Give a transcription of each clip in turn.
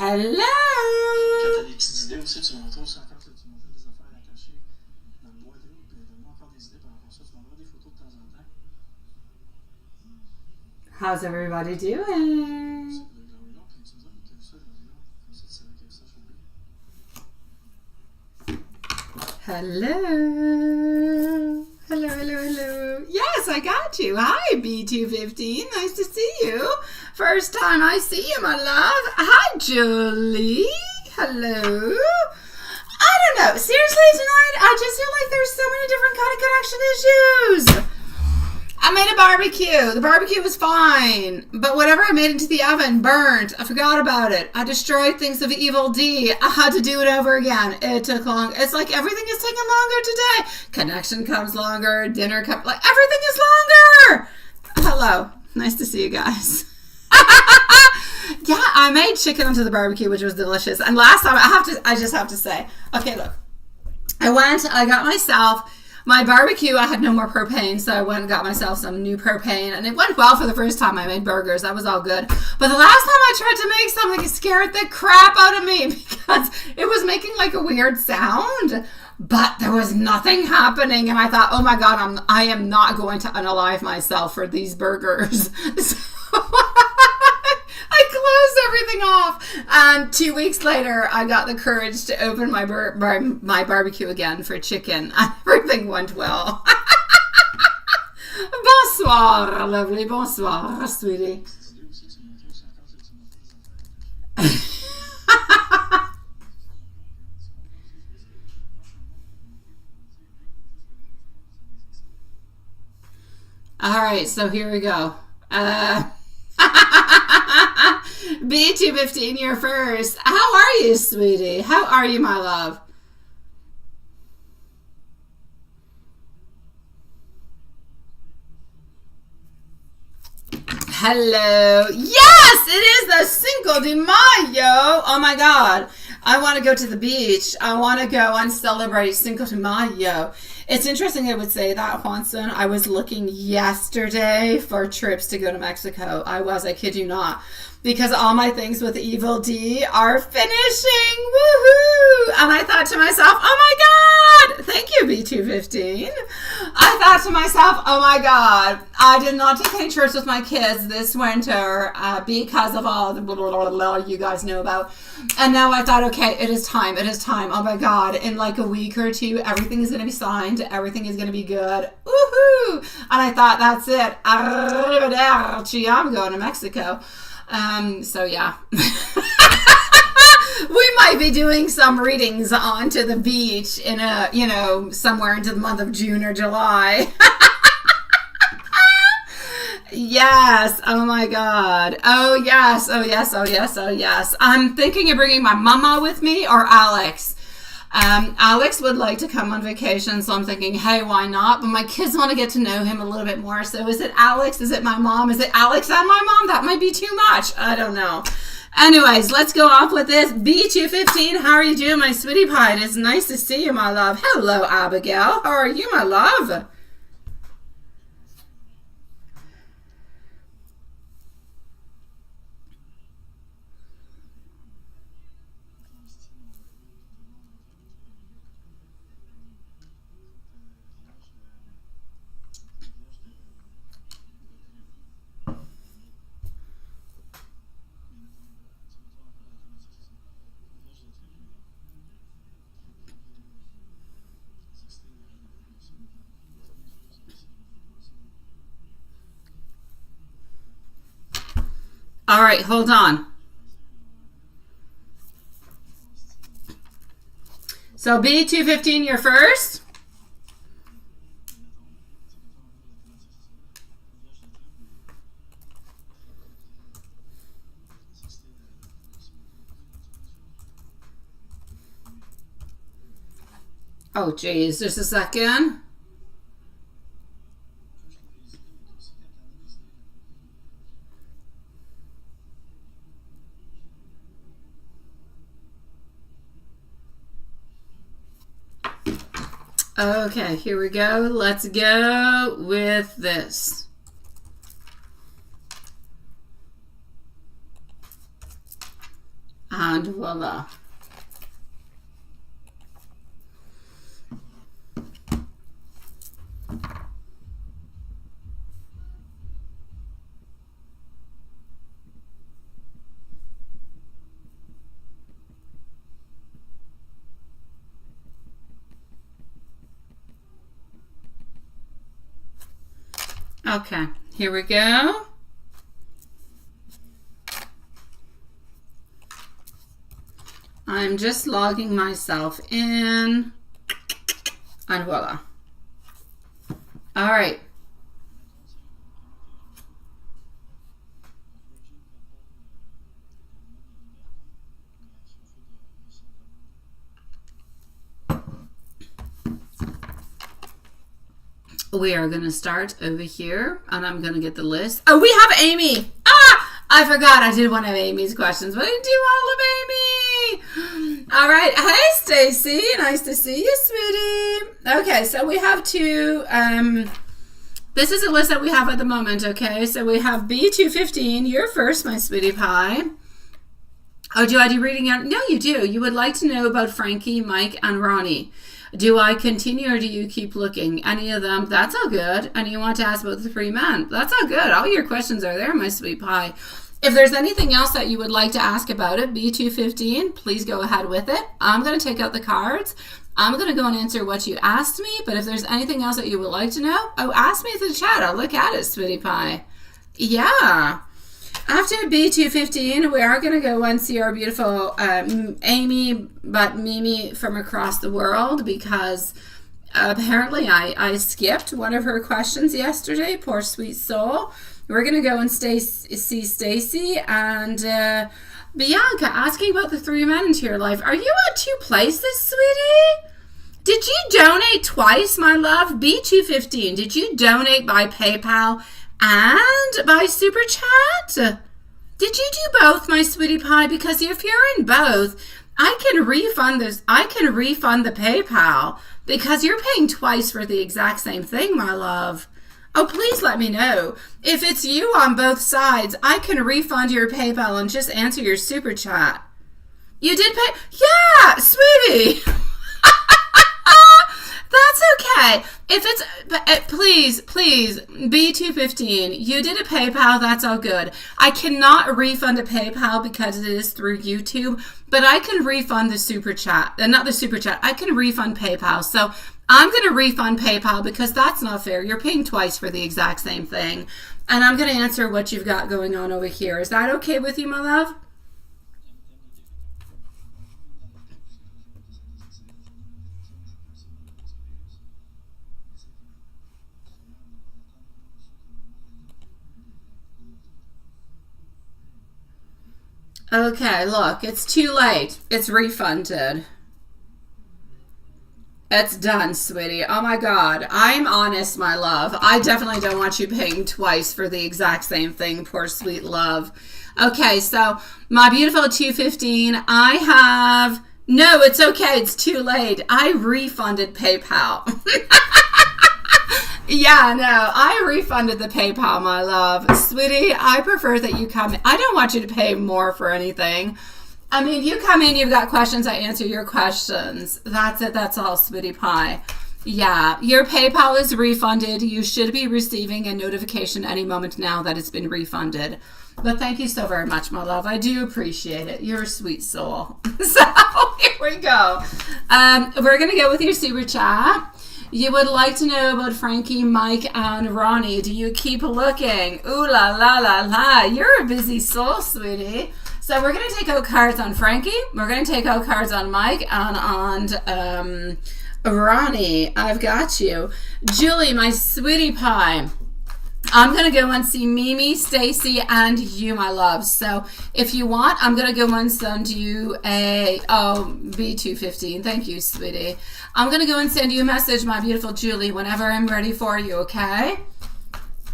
Hello. T'as des petites idées aussi, tu montrais aussi encore, tu montrais des affaires à cacher dans le boîte, puis donne-moi encore des idées par rapport à ça, tu m'envoies des photos de temps en temps. How's everybody doing? Hello. Hello, hello, hello. Yes, I got you. Hi, B215. Nice to see you. First time I see you, my love. Hi, Julie. Hello. I don't know. Seriously, tonight, I just feel like there's so many different kind of connection issues. I made a barbecue. The barbecue was fine. But whatever I made into the oven burnt. I forgot about it. I destroyed things of Evil D. I had to do it over again. It took long. It's like everything is taking longer today. Connection comes longer. Dinner comes... Like, everything is longer. Hello. Nice to see you guys. Yeah, I made chicken onto the barbecue, which was delicious. And last time, I just have to say, okay, look. I got myself... My barbecue, I had no more propane, so I went and got myself some new propane, and it went well for the first time I made burgers. That was all good. But the last time I tried to make something, it scared the crap out of me because it was making like a weird sound, but there was nothing happening, and I thought, oh my God, I am not going to unalive myself for these burgers. So I closed everything off, and 2 weeks later, I got the courage to open my barbecue again for chicken, and everything went well. Bonsoir, lovely. Bonsoir, sweetie. All right, so here we go. B215, you're first. How are you, sweetie? How are you, my love? Hello. Yes, it is the Cinco de Mayo. Oh my God. I want to go to the beach. I want to go and celebrate Cinco de Mayo. It's interesting I would say that, Juanson. I was looking yesterday for trips to go to Mexico. I kid you not. Because all my things with Evil D are finishing. Woohoo! And I thought to myself, oh my God! Thank you, B215. I thought to myself, oh my God, I did not take any trips with my kids this winter because of all the blah, blah, blah, blah you guys know about. And now I thought, okay, it is time. It is time. Oh my God. In like a week or two, everything is going to be signed. Everything is going to be good. Woohoo! And I thought, that's it. Arrivederci. I'm going to Mexico. So yeah. We might be doing some readings onto the beach in somewhere into the month of June or July. Yes. Oh my God. Oh yes. Oh yes. Oh yes. Oh yes. I'm thinking of bringing my mama with me or Alex. Alex would like to come on vacation, so I'm thinking, hey, why not? But my kids want to get to know him a little bit more. So is it Alex? Is it my mom? Is it Alex and my mom? That might be too much. I don't know. Anyways, let's go off with this. B215, how are you doing, my sweetie pie? It is nice to see you, my love. Hello, Abigail. How are you, my love? All right, hold on. So B215, you're first. Oh, geez, just a second. Okay, here we go. Let's go with this. And voila. Okay, here we go. I'm just logging myself in, and voila. All right. We are going to start over here, and I'm going to get the list. Oh, we have Amy. I forgot I did one of Amy's questions, but I didn't do all of Amy. All right. Hey, Stacy. Nice to see you, sweetie. Okay, so we have two. This is a list that we have at the moment, okay? So we have B215. You're first, my sweetie pie. Oh, do I do reading out? No, you do. You would like to know about Frankie, Mike, and Ronnie. Do I continue or do you keep looking? Any of them? That's all good. And you want to ask about the three men? That's all good. All your questions are there, my sweet pie. If there's anything else that you would like to ask about it, B215, please go ahead with it. I'm going to take out the cards. I'm going to go and answer what you asked me. But if there's anything else that you would like to know, ask me in the chat. I'll look at it, sweetie pie. Yeah. After B215, we are going to go and see our beautiful Amy, but Mimi from across the world, because apparently I skipped one of her questions yesterday. Poor sweet soul. We're going to go and see Stacy and Bianca asking about the three men into your life. Are you at two places, sweetie? Did you donate twice, my love? B215, did you donate by PayPal and by Super Chat? Did you do both, my sweetie pie? Because if you're in both, I can refund this. I can refund the PayPal because you're paying twice for the exact same thing, my love. Oh, please let me know. If it's you on both sides, I can refund your PayPal and just answer your Super Chat. You did pay? Yeah, sweetie. That's okay. If it's, please, B215, you did a PayPal, that's all good. I cannot refund a PayPal because it is through YouTube, but I can refund the Super Chat. Not the Super Chat, I can refund PayPal. So I'm going to refund PayPal because that's not fair. You're paying twice for the exact same thing. And I'm going to answer what you've got going on over here. Is that okay with you, my love? Okay, look, it's too late. It's refunded. It's done, sweetie. Oh my God. I'm honest, my love. I definitely don't want you paying twice for the exact same thing. Poor sweet love. Okay, so my beautiful 215, I have... No, it's okay. It's too late. I refunded PayPal. Yeah, no, I refunded the PayPal, my love. Sweetie, I prefer that you come in. I don't want you to pay more for anything. I mean, you come in, you've got questions, I answer your questions. That's it. That's all, sweetie pie. Yeah, your PayPal is refunded. You should be receiving a notification any moment now that it's been refunded. But thank you so very much, my love. I do appreciate it. You're a sweet soul. So here we go. We're going to go with your Super Chat. You would like to know about Frankie, Mike, and Ronnie. Do you keep looking? Ooh la la la la. You're a busy soul, sweetie. So we're going to take out cards on Frankie. We're going to take out cards on Mike and on Ronnie. I've got you. Julie, my sweetie pie. I'm going to go and see Mimi, Stacy, and you, my love. So if you want, I'm going to go and send you B215. Thank you, sweetie. I'm going to go and send you a message, my beautiful Julie, whenever I'm ready for you, okay?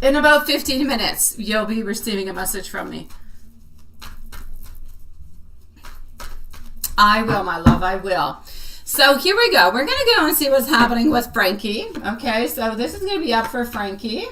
In about 15 minutes, you'll be receiving a message from me. I will, my love, I will. So here we go. We're going to go and see what's happening with Frankie. Okay, so this is going to be up for Frankie.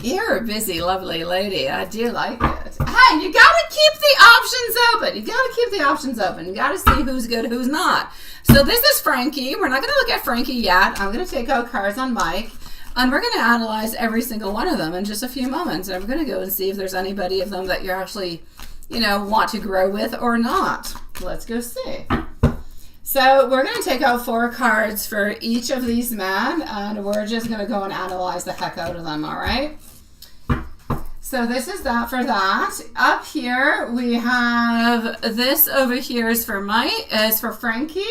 You're a busy, lovely lady. I do like it. hey, you gotta keep the options open. You gotta keep the options open. You gotta see who's good, who's not. So this is Frankie. We're not gonna look at Frankie yet. I'm gonna take out cards on Mike. And we're going to analyze every single one of them in just a few moments. And I'm going to go and see if there's anybody of them that you actually, want to grow with or not. Let's go see. So we're going to take out 4 cards for each of these men. And we're just going to go and analyze the heck out of them, all right? So this is that for that. Up here, we have this over here is for Mike, is for Frankie.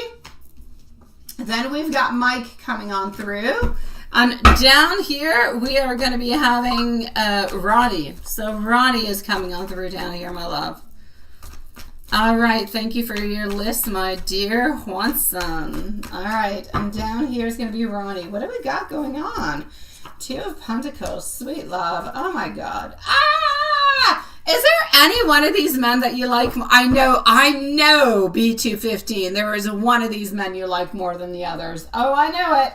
Then we've got Mike coming on through. And down here, we are going to be having Ronnie. So Ronnie is coming on through down here, my love. All right. Thank you for your list, my dear Juanson. All right. And down here is going to be Ronnie. What have we got going on? 2 of Pentacles. Sweet love. Oh, my God. Ah! Is there any one of these men that you like? I know, B215. There is one of these men you like more than the others. Oh, I know it.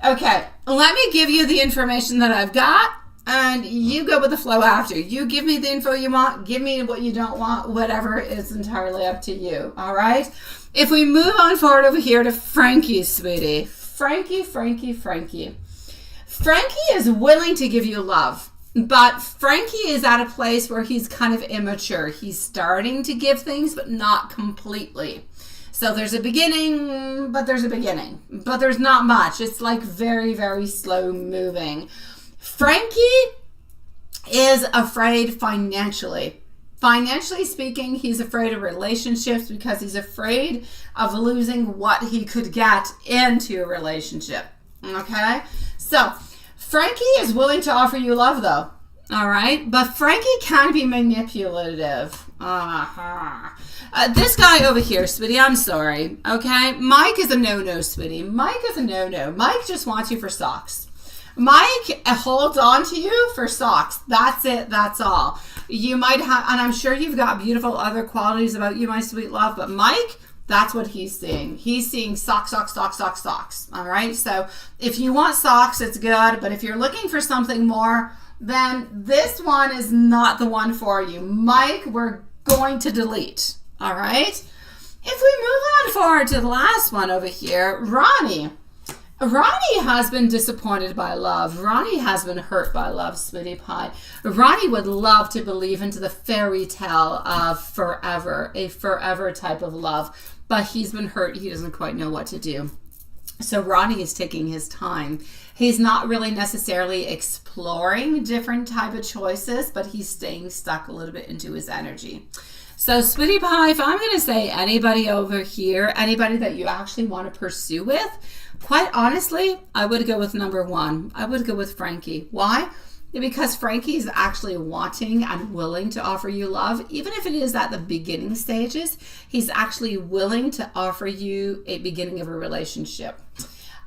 Okay, let me give you the information that I've got, and you go with the flow after. You give me the info you want, give me what you don't want, whatever is entirely up to you, all right? If we move on forward over here to Frankie, sweetie. Frankie. Frankie is willing to give you love, but Frankie is at a place where he's kind of immature. He's starting to give things, but not completely. So there's a beginning, but there's not much. It's like very, very slow moving. Frankie is afraid financially. Financially speaking, he's afraid of relationships because he's afraid of losing what he could get into a relationship. Okay? So Frankie is willing to offer you love though. All right? But Frankie can be manipulative. This guy over here, sweetie, I'm sorry, okay? Mike is a no-no, sweetie. Mike is a no-no. Mike just wants you for socks. Mike holds on to you for socks. That's it. That's all. You might have, and I'm sure you've got beautiful other qualities about you, my sweet love, but Mike, that's what he's seeing. He's seeing socks. All right? So if you want socks, it's good, but if you're looking for something more, then this one is not the one for you. Mike, we're going to delete. All right. If we move on forward to the last one over here, Ronnie. Ronnie has been disappointed by love. Ronnie has been hurt by love, sweetie pie. Ronnie would love to believe into the fairy tale of forever, a forever type of love, but he's been hurt. He doesn't quite know what to do. So Ronnie is taking his time. He's not really necessarily exploring different type of choices, but he's staying stuck a little bit into his energy. So sweetie pie, if I'm going to say anybody over here, anybody that you actually want to pursue with, quite honestly, I would go with number 1. I would go with Frankie. Why? Because Frankie is actually wanting and willing to offer you love. Even if it is at the beginning stages, he's actually willing to offer you a beginning of a relationship.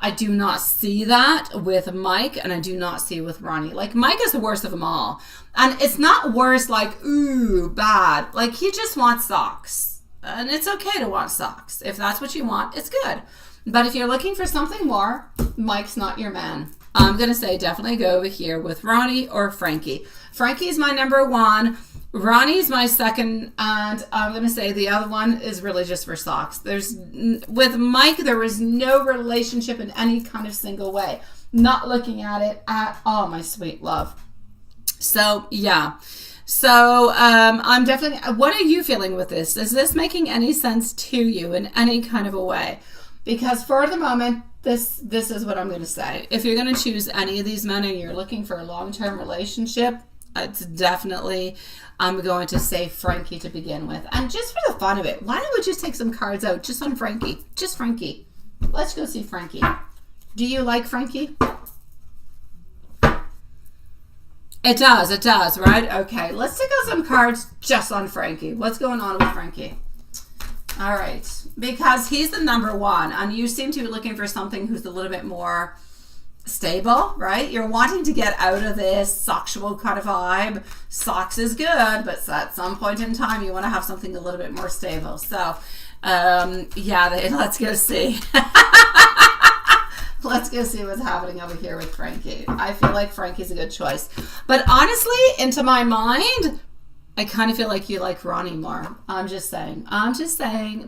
I do not see that with Mike, and I do not see with Ronnie. Like, Mike is the worst of them all. And it's not worse like, ooh, bad. Like, he just wants socks. And it's okay to want socks. If that's what you want, it's good. But if you're looking for something more, Mike's not your man. I'm going to say definitely go over here with Ronnie or Frankie. Frankie is my number 1. Ronnie's my second, and I'm going to say the other one is really just for socks. With Mike, there is no relationship in any kind of single way. Not looking at it at all, my sweet love. So, yeah. So, I'm definitely, what are you feeling with this? Is this making any sense to you in any kind of a way? Because for the moment, this is what I'm going to say. If you're going to choose any of these men and you're looking for a long-term relationship, it's definitely, I'm going to say Frankie to begin with. And just for the fun of it, why don't we just take some cards out just on Frankie? Just Frankie. Let's go see Frankie. Do you like Frankie? It does, right? Okay, let's take out some cards just on Frankie. What's going on with Frankie? All right, because he's the number 1, and you seem to be looking for something who's a little bit more stable, right? You're wanting to get out of this sexual kind of vibe. Socks is good, but at some point in time, you want to have something a little bit more stable. So, yeah, let's go see. Let's go see what's happening over here with Frankie. I feel like Frankie's a good choice. But honestly, into my mind, I kind of feel like you like Ronnie more. I'm just saying.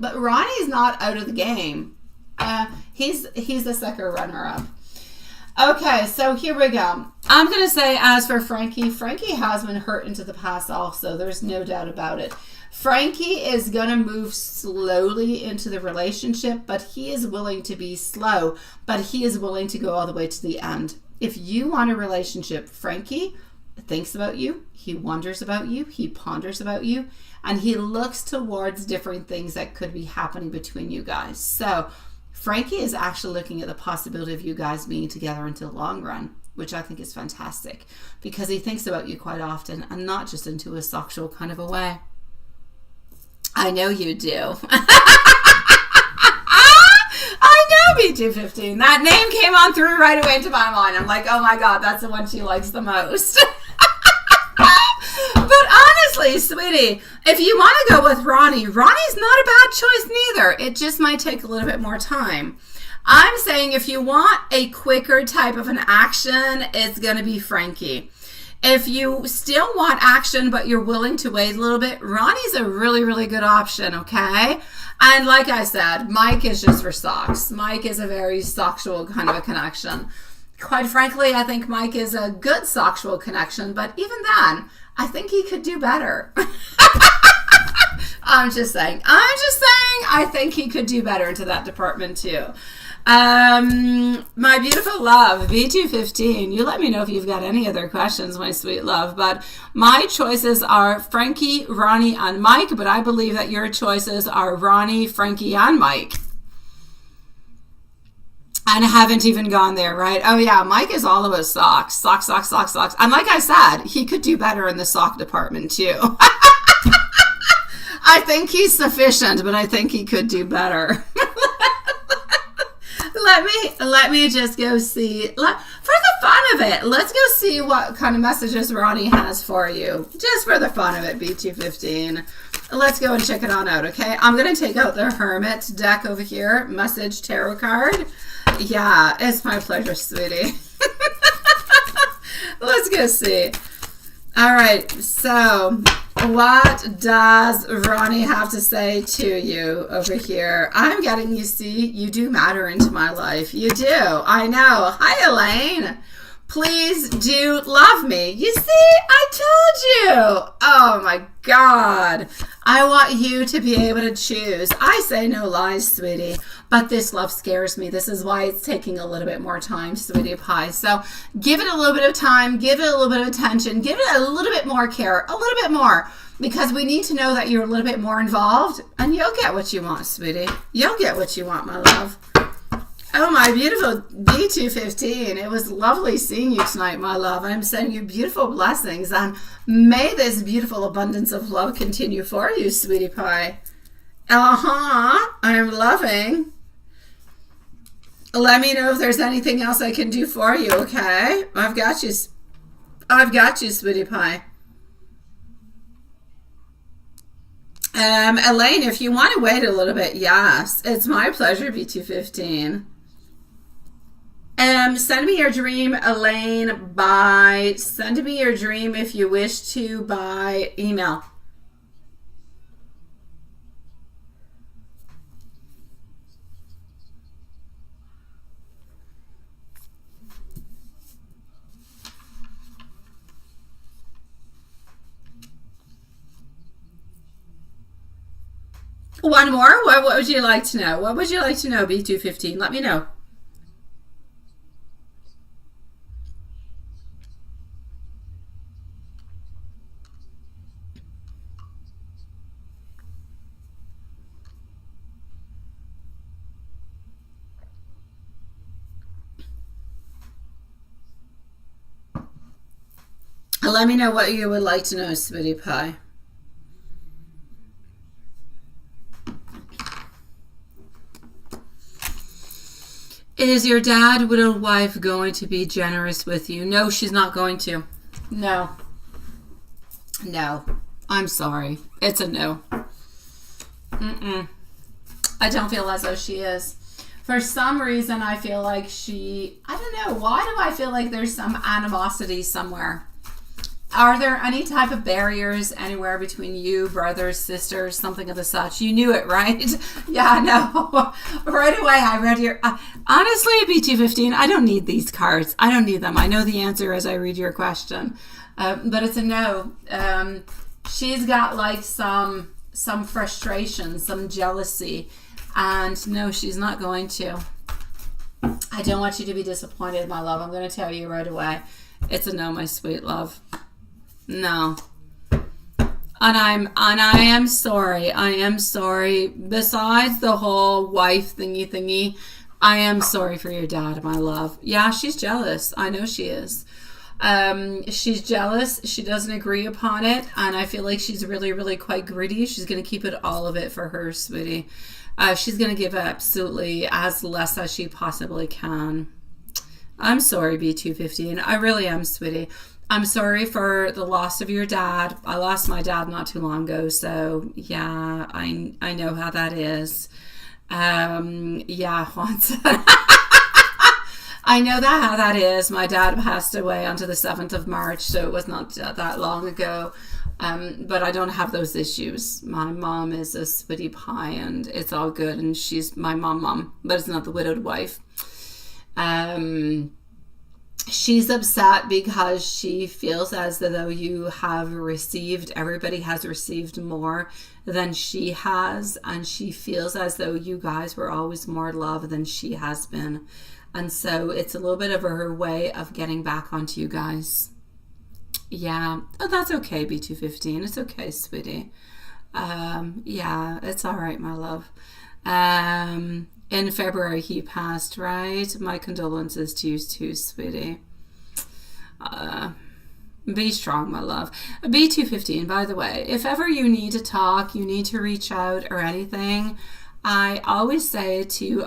But Ronnie's not out of the game. He's the second runner-up. Okay, so here we go. I'm going to say, as for Frankie has been hurt into the past also. There's no doubt about it. Frankie is going to move slowly into the relationship, but he is willing to be slow, but he is willing to go all the way to the end. If you want a relationship, Frankie thinks about you, he wonders about you, he ponders about you, and he looks towards different things that could be happening between you guys. So Frankie is actually looking at the possibility of you guys being together into the long run, which I think is fantastic, because he thinks about you quite often and not just into a sexual kind of a way. I know you do. I know B215. That name came on through right away into my mind. I'm like, oh my God, that's the one she likes the most. But honestly, sweetie, if you want to go with Ronnie's not a bad choice neither. It just might take a little bit more time. I'm saying if you want a quicker type of an action, it's going to be Frankie. If you still want action, but you're willing to wait a little bit, Ronnie's a really, really good option, okay? And like I said, Mike is just for socks. Mike is a very sexual kind of a connection. Quite frankly, I think Mike is a good sexual connection, but even then, I think he could do better. I'm just saying, I think he could do better into that department too. My beautiful love, B215, you let me know if you've got any other questions, my sweet love, but my choices are Frankie, Ronnie, and Mike, but I believe that your choices are Ronnie, Frankie, and Mike. And I haven't even gone there, right? Oh yeah, Mike is all about socks. Socks. And like I said, he could do better in the sock department too. I think he's sufficient, but I think he could do better. Let me just go see, for the fun of it, let's go see what kind of messages Ronnie has for you. Just for the fun of it, B215. Let's go and check it on out, okay? I'm going to take out the Hermit deck over here, message tarot card. Yeah, it's my pleasure, sweetie. Let's go see. All right, so what does Ronnie have to say to you over here? I'm getting, you see, you do matter into my life. You do. I know. Hi, Elaine. Please do love me. You see, I told you. Oh, my God. I want you to be able to choose. I say no lies, sweetie, but this love scares me. This is why it's taking a little bit more time, sweetie pie. So give it a little bit of time. Give it a little bit of attention. Give it a little bit more care. A little bit more. Because we need to know that you're a little bit more involved. And you'll get what you want, sweetie. You'll get what you want, my love. Oh, my beautiful B215. It was lovely seeing you tonight, my love. I'm sending you beautiful blessings. And may this beautiful abundance of love continue for you, sweetie pie. I'm loving. Let me know if there's anything else I can do for you, okay? I've got you, sweetie pie. Elaine, if you want to wait a little bit, yes. It's my pleasure, B215. Send me your dream, Elaine, send me your dream if you wish to by email. One more? What would you like to know? What would you like to know, B215? Let me know. Let me know what you would like to know, sweetie pie. Is your dad, widowed wife, going to be generous with you? No, she's not going to. No. No. I'm sorry. It's a no. I don't feel as though she is. For some reason, I feel like I don't know. Why do I feel like there's some animosity somewhere? Are there any type of barriers anywhere between you, brothers, sisters, something of the such? You knew it, right? Yeah, no. Right away, I read your... honestly, B215, I don't need these cards. I don't need them. I know the answer as I read your question. But it's a no. She's got like some frustration, some jealousy. And no, she's not going to. I don't want you to be disappointed, my love. I'm going to tell you right away. It's a no, my sweet love. No. And I am sorry. I am sorry. Besides the whole wife thingy, I am sorry for your dad, my love. Yeah, she's jealous. I know she is. She's jealous. She doesn't agree upon it. And I feel like she's really, really quite greedy. She's going to keep it all of it for her, sweetie. She's going to give absolutely as less as she possibly can. I'm sorry, B215. I really am, sweetie. I'm sorry for the loss of your dad. I lost my dad not too long ago, so yeah, I know how that is. Yeah, once I know how that is. My dad passed away on the 7th of March, so it was not that long ago. But I don't have those issues. My mom is a sweetie pie, and it's all good, and she's my mom, but it's not the widowed wife. She's upset because she feels as though you have received, everybody has received more than she has, and she feels as though you guys were always more love than she has been. And so it's a little bit of her way of getting back onto you guys. Yeah. Oh, that's okay, B215. It's okay, sweetie. Yeah, it's all right, my love. In February, he passed, right? My condolences to you too, sweetie. Be strong, my love. B215, by the way, if ever you need to talk, you need to reach out or anything, I always say to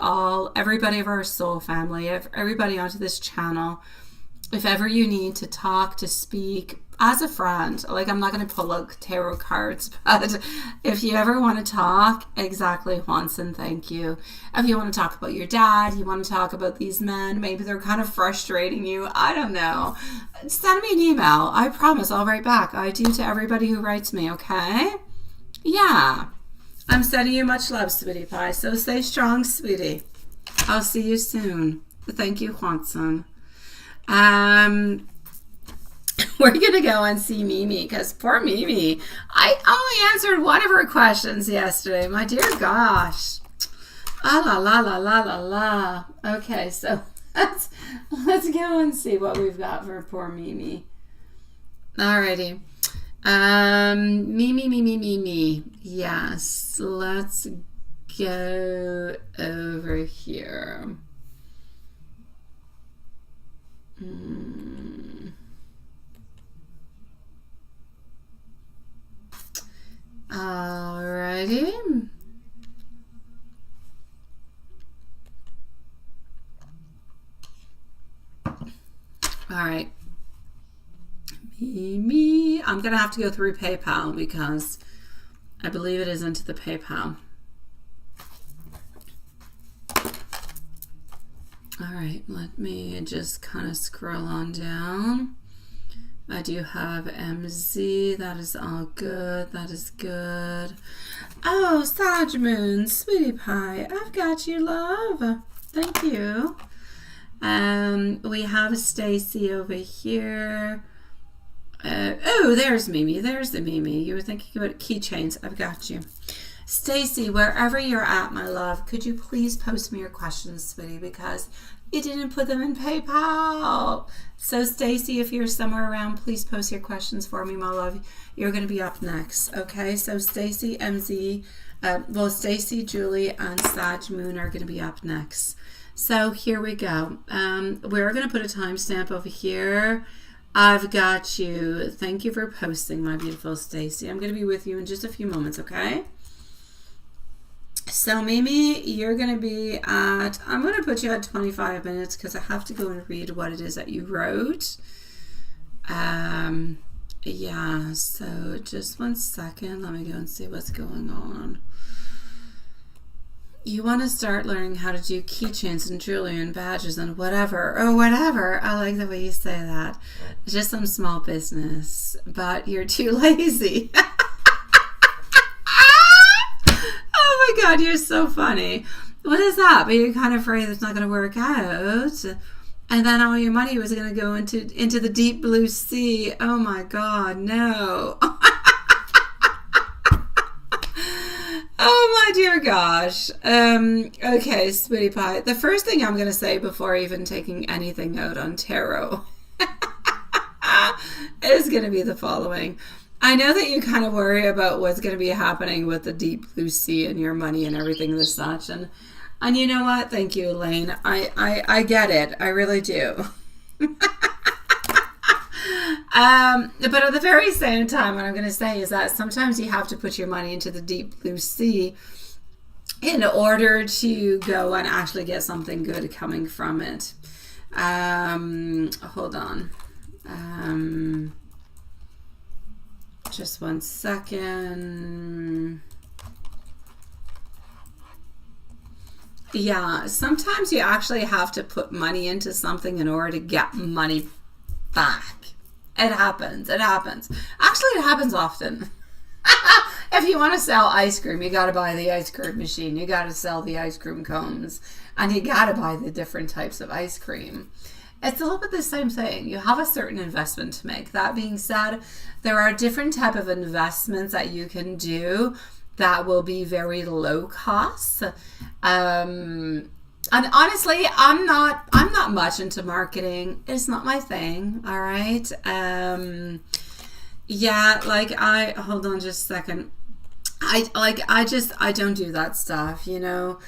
everybody of our soul family, everybody onto this channel, if ever you need to talk, to speak, as a friend, like I'm not going to pull out tarot cards, but if you ever want to talk, exactly, Juanson, thank you. If you want to talk about your dad, you want to talk about these men, maybe they're kind of frustrating you, I don't know. Send me an email. I promise I'll write back. I do to everybody who writes me, okay? Yeah. I'm sending you much love, sweetie pie, so stay strong, sweetie. I'll see you soon. Thank you, Juanson. We're going to go and see Mimi because poor Mimi, I only answered one of her questions yesterday. My dear gosh. Ah, la, la, la, la, la, la. Okay, so let's go and see what we've got for poor Mimi. Alrighty. Mimi. Yes, let's go over here. Alrighty. Alright. Mimi. I'm going to have to go through PayPal because I believe it is into the PayPal. Alright, let me just kind of scroll on down. I do have MZ. That is all good. That is good. Oh, Sag Moon, sweetie pie. I've got you, love. Thank you. We have Stacy over here. Oh, there's Mimi. There's the Mimi. You were thinking about keychains. I've got you. Stacy, wherever you're at, my love, could you please post me your questions, sweetie, because you didn't put them in PayPal. So Stacy, if you're somewhere around, please post your questions for me, my love. You're going to be up next, okay? So Stacy, MZ, Stacy, Julie, and Sag Moon are going to be up next. So here we go. We're going to put a timestamp over here. I've got you. Thank you for posting, my beautiful Stacy. I'm going to be with you in just a few moments, okay? So Mimi, you're going to be at, I'm going to put you at 25 minutes because I have to go and read what it is that you wrote. Yeah, so just 1 second. Let me go and see what's going on. you want to start learning how to do keychains and jewelry and badges and whatever, or whatever. I like the way you say that. It's just some small business, but you're too lazy. Oh my God, you're so funny. What is that? But you're kind of afraid it's not going to work out. And then all your money was going to go into the deep blue sea. Oh my God, no. Oh my dear gosh. Okay, sweetie pie. The first thing I'm going to say before even taking anything out on tarot is going to be the following. I know that you kind of worry about what's going to be happening with the deep blue sea and your money and everything and such. And you know what? Thank you, Elaine. I get it. I really do. But at the very same time, what I'm going to say is that sometimes you have to put your money into the deep blue sea in order to go and actually get something good coming from it. Hold on. Just 1 second. Yeah, sometimes you actually have to put money into something in order to get money back. It happens. It happens. Actually, it happens often. If you want to sell ice cream, you got to buy the ice cream machine. You got to sell the ice cream cones. And you got to buy the different types of ice cream. It's a little bit the same thing. You have a certain investment to make. That being said, there are different type of investments that you can do that will be very low cost. And honestly, I'm not much into marketing. It's not my thing. All right. Yeah, like hold on just a second. I don't do that stuff, you know.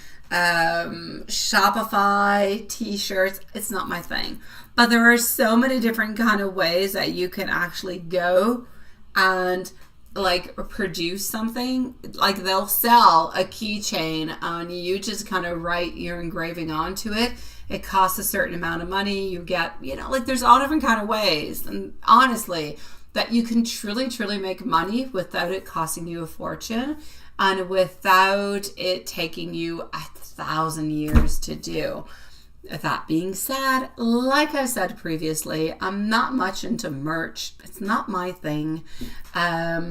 Shopify, t-shirts, it's not my thing. But there are so many different kind of ways that you can actually go and like produce something. Like they'll sell a keychain and you just kind of write your engraving onto it. It costs a certain amount of money. You get, you know, like there's all different kind of ways. And honestly, that you can truly make money without it costing you a fortune and without it taking you 1,000 years to do. That being said, like I said previously, I'm not much into merch. It's not my thing. But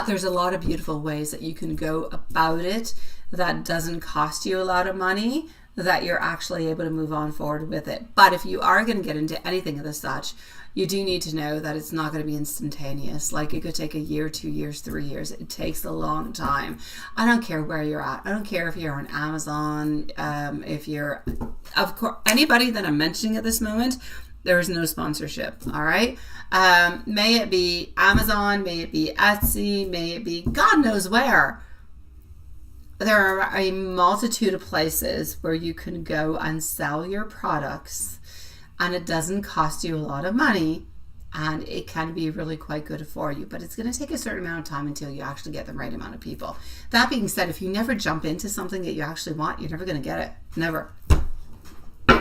there's a lot of beautiful ways that you can go about it that doesn't cost you a lot of money, that you're actually able to move on forward with it. But if you are going to get into anything of the such, you do need to know that it's not going to be instantaneous. Like it could take a year, 2 years, 3 years. It takes a long time. I don't care where you're at. I don't care if you're on Amazon, if you're, of course, anybody that I'm mentioning at this moment, there is no sponsorship. All right. May it be Amazon, may it be Etsy, may it be God knows where. There are a multitude of places where you can go and sell your products. And it doesn't cost you a lot of money, and it can be really quite good for you. But it's going to take a certain amount of time until you actually get the right amount of people. That being said, if you never jump into something that you actually want, you're never going to get it. Never.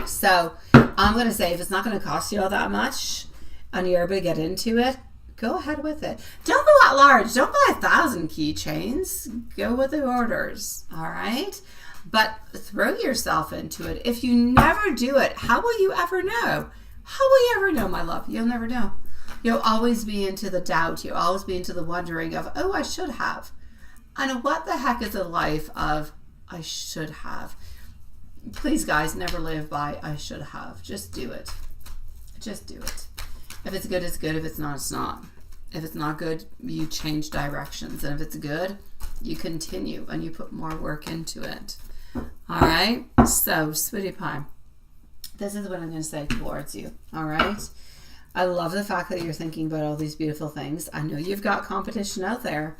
So I'm going to say if it's not going to cost you all that much and you're able to get into it, go ahead with it. Don't go at large. Don't buy 1,000 keychains. Go with the orders. All right? But throw yourself into it. If you never do it, how will you ever know? How will you ever know, my love? You'll never know. You'll always be into the doubt. You'll always be into the wondering of, oh, I should have. And what the heck is a life of, I should have? Please, guys, never live by, I should have. Just do it. Just do it. If it's good, it's good. If it's not, it's not. If it's not good, you change directions. And if it's good, you continue and you put more work into it. All right. So, sweetie pie, this is what I'm going to say towards you. All right. I love the fact that you're thinking about all these beautiful things. I know you've got competition out there,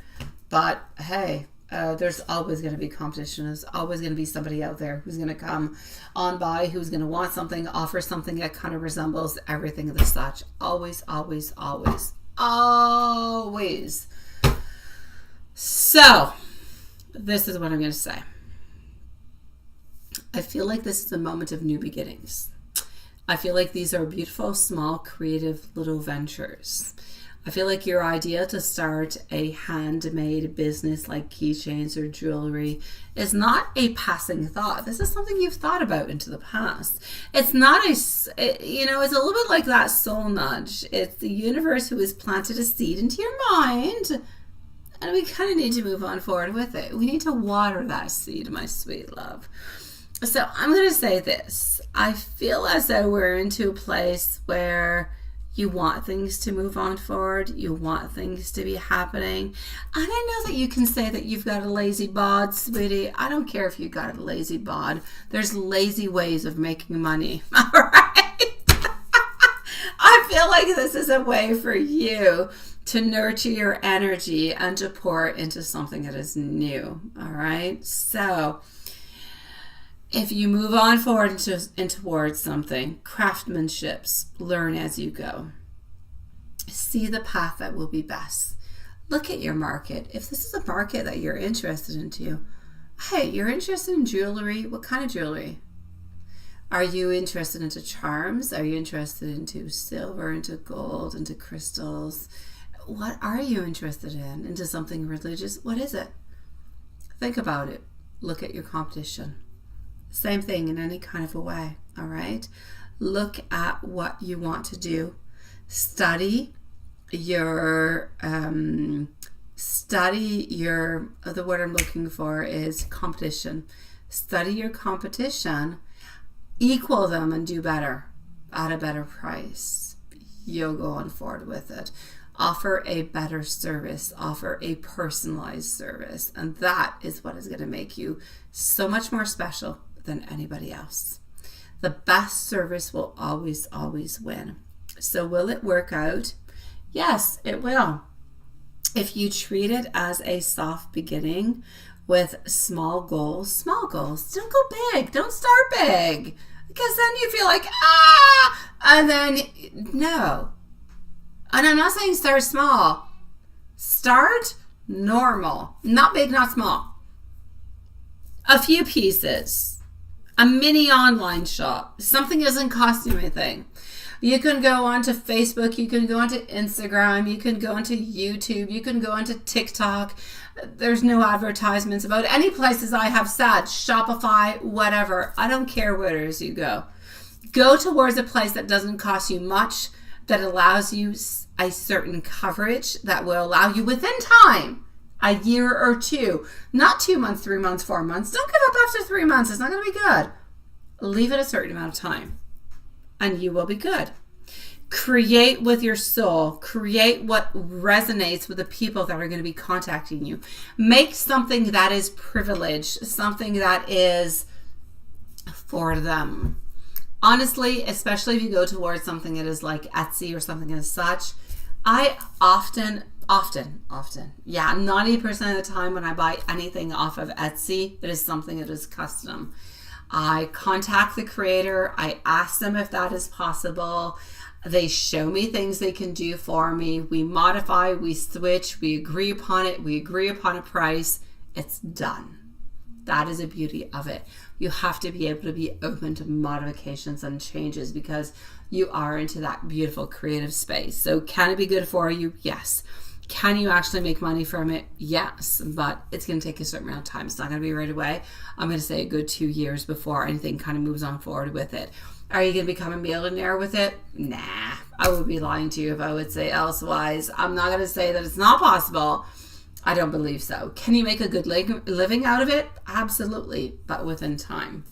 but hey, there's always going to be competition. There's always going to be somebody out there who's going to come on by, who's going to want something, offer something that kind of resembles everything of the such. Always, always, always, always. So, this is what I'm going to say. I feel like this is a moment of new beginnings. I feel like these are beautiful, small, creative little ventures. I feel like your idea to start a handmade business like keychains or jewelry is not a passing thought. This is something you've thought about into the past. It's not it's a little bit like that soul nudge. It's the universe who has planted a seed into your mind, and we kind of need to move on forward with it. We need to water that seed, my sweet love. So I'm going to say this. I feel as though we're into a place where you want things to move on forward. You want things to be happening. And I know that you can say that you've got a lazy bod, sweetie. I don't care if you got a lazy bod. There's lazy ways of making money. All right? I feel like this is a way for you to nurture your energy and to pour into something that is new. All right? So if you move on forward and towards something, craftsmanships, learn as you go. See the path that will be best. Look at your market. If this is a market that you're interested into, hey, you're interested in jewelry. What kind of jewelry? Are you interested into charms? Are you interested into silver, into gold, into crystals? What are you interested in? Into something religious? What is it? Think about it. Look at your competition. Same thing in any kind of a way, all right? Look at what you want to do. Study your, the word I'm looking for is competition. Study your competition, equal them and do better at a better price. You'll go on forward with it. Offer a better service, offer a personalized service, and that is what is going to make you so much more special than anybody else. The best service will always, always win. So will it work out? Yes, it will. If you treat it as a soft beginning with small goals, don't go big, don't start big, because then you feel like, and then no. And I'm not saying start small. Start normal, not big, not small. A few pieces. A mini online shop. Something doesn't cost you anything. You can go onto Facebook, you can go onto Instagram, you can go onto YouTube, you can go onto TikTok. There's no advertisements about any places I have said, Shopify, whatever. I don't care where it is you go. Go towards a place that doesn't cost you much, that allows you a certain coverage that will allow you within time, a year or two, not 2 months, 3 months, 4 months. Don't give up after 3 months. It's not going to be good. Leave it a certain amount of time and you will be good. Create with your soul. Create what resonates with the people that are going to be contacting you. Make something that is privileged, something that is for them. Honestly, especially if you go towards something that is like Etsy or something as such, I often, 90% of the time when I buy anything off of Etsy, it is something that is custom. I contact the creator. I ask them if that is possible. They show me things they can do for me. We modify, we switch, we agree upon it. We agree upon a price. It's done. That is the beauty of it. You have to be able to be open to modifications and changes because you are into that beautiful creative space. So can it be good for you? Yes. Can you actually make money from it? Yes, but it's going to take a certain amount of time. It's not going to be right away. I'm going to say a good 2 years before anything kind of moves on forward with it. Are you going to become a millionaire with it? Nah, I would be lying to you if I would say elsewise. I'm not going to say that it's not possible. I don't believe so. Can you make a good living out of it? Absolutely, but within time.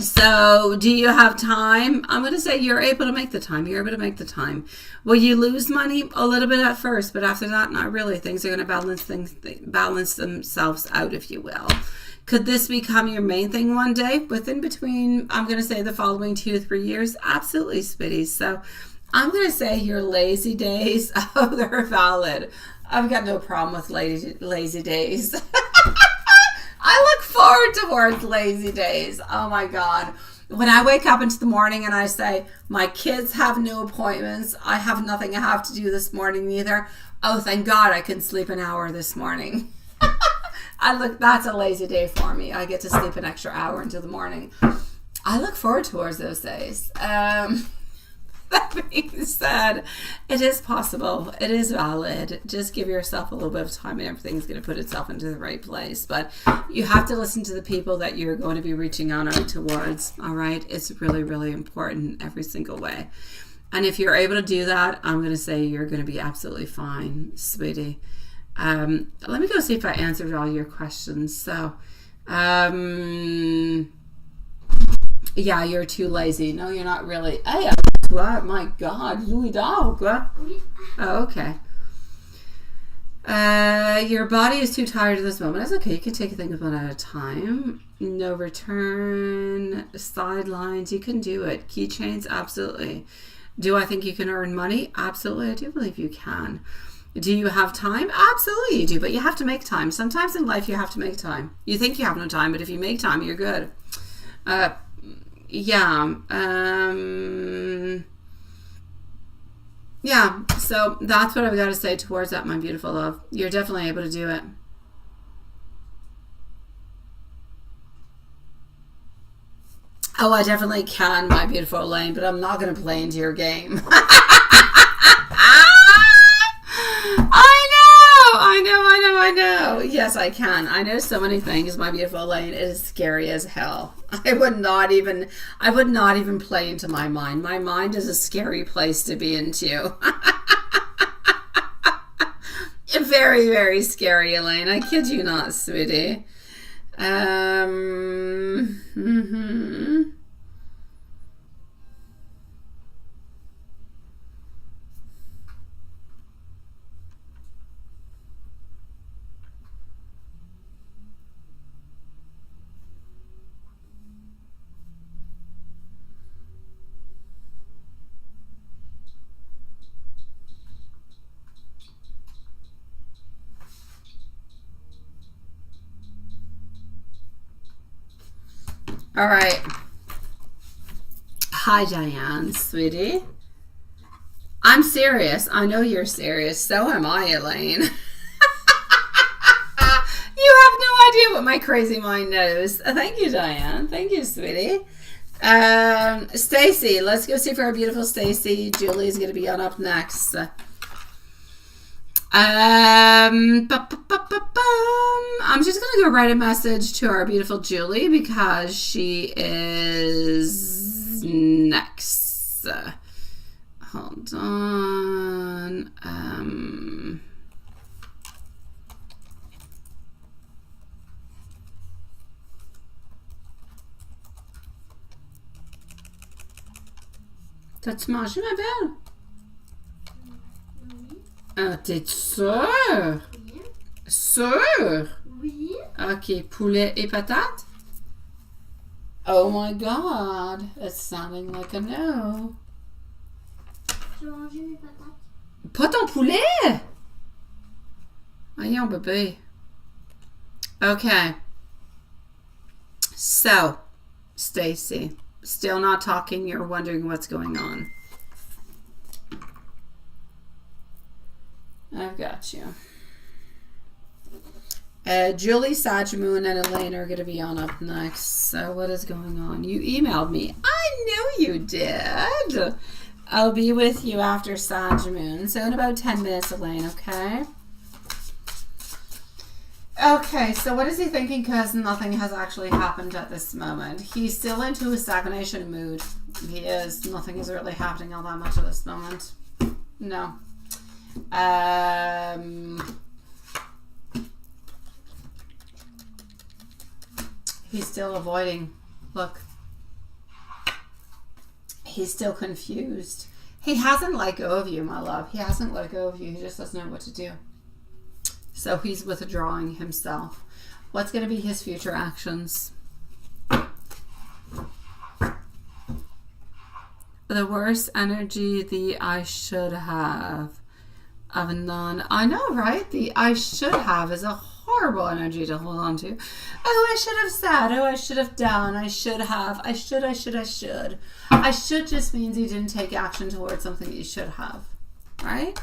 So do you have time? I'm going to say you're able to make the time. You're able to make the time. Will you lose money? A little bit at first, but after that, not really. Things are going to balance themselves out, if you will. Could this become your main thing one day? Between, I'm going to say the following 2 to 3 years? Absolutely, Spitties. So I'm going to say your lazy days, they're valid. I've got no problem with lazy days. I look forward towards lazy days. Oh my God. When I wake up into the morning and I say, my kids have no appointments. I have nothing I have to do this morning either. Oh, thank God I can sleep an hour this morning. That's a lazy day for me. I get to sleep an extra hour until the morning. I look forward towards those days. That being said, it is possible. It is valid. Just give yourself a little bit of time and everything's going to put itself into the right place. But you have to listen to the people that you're going to be reaching out towards. All right? It's really, really important every single way. And if you're able to do that, I'm going to say you're going to be absolutely fine, sweetie. Let me go see if I answered all your questions. So, yeah, you're too lazy. No, you're not really. Hey, what? My God, Louis dog. What? Oh, okay. Your body is too tired at this moment. That's okay. You can take a thing one at a time. No return. Sidelines. You can do it. Keychains. Absolutely. Do I think you can earn money? Absolutely. I do believe you can. Do you have time? Absolutely you do, but you have to make time. Sometimes in life you have to make time. You think you have no time, but if you make time, you're good. Yeah, so that's what I've got to say towards that, my beautiful love. You're definitely able to do it. Oh, I definitely can, my beautiful Elaine, but I'm not going to play into your game. I know. Yes, I can. I know so many things, my beautiful Elaine. It is scary as hell. I would not even play into my mind. My mind is a scary place to be into. Very, very scary, Elaine. I kid you not, sweetie. All right. Hi, Diane, sweetie. I'm serious. I know you're serious. So am I, Elaine. You have no idea what my crazy mind knows. Thank you, Diane. Thank you, sweetie. Stacy, let's go see for our beautiful Stacy. Julie's going to be on up next. I'm just going to go write a message to our beautiful Julie because she is next. Hold on. T'as-tu mangé, ma belle? Ah, t'es sûre? Oui. Sûre? Oui. Ok, poulet et patates? Oh my God, it's sounding like a no. Je vais manger mes patates. Pas ton poulet? Voyons, bébé. Okay. So, Stacy, still not talking. You're wondering what's going on. I've got you. Julie, Sajamoon, and Elaine are going to be on up next. So what is going on? You emailed me. I know you did. I'll be with you after Sajamoon. So in about 10 minutes, Elaine, okay? Okay, so what is he thinking? Because nothing has actually happened at this moment. He's still into a stagnation mood. He is. Nothing is really happening all that much at this moment. No. He's still avoiding. Look. He's still confused. He hasn't let go of you, my love. He hasn't let go of you. He just doesn't know what to do. So he's withdrawing himself. What's going to be his future actions? The worst energy, the I should have of none. I know, right? The I should have is a horrible energy to hold on to. Oh, I should have said. Oh, I should have done. I should have. I should. I should just means you didn't take action towards something that you should have. Right?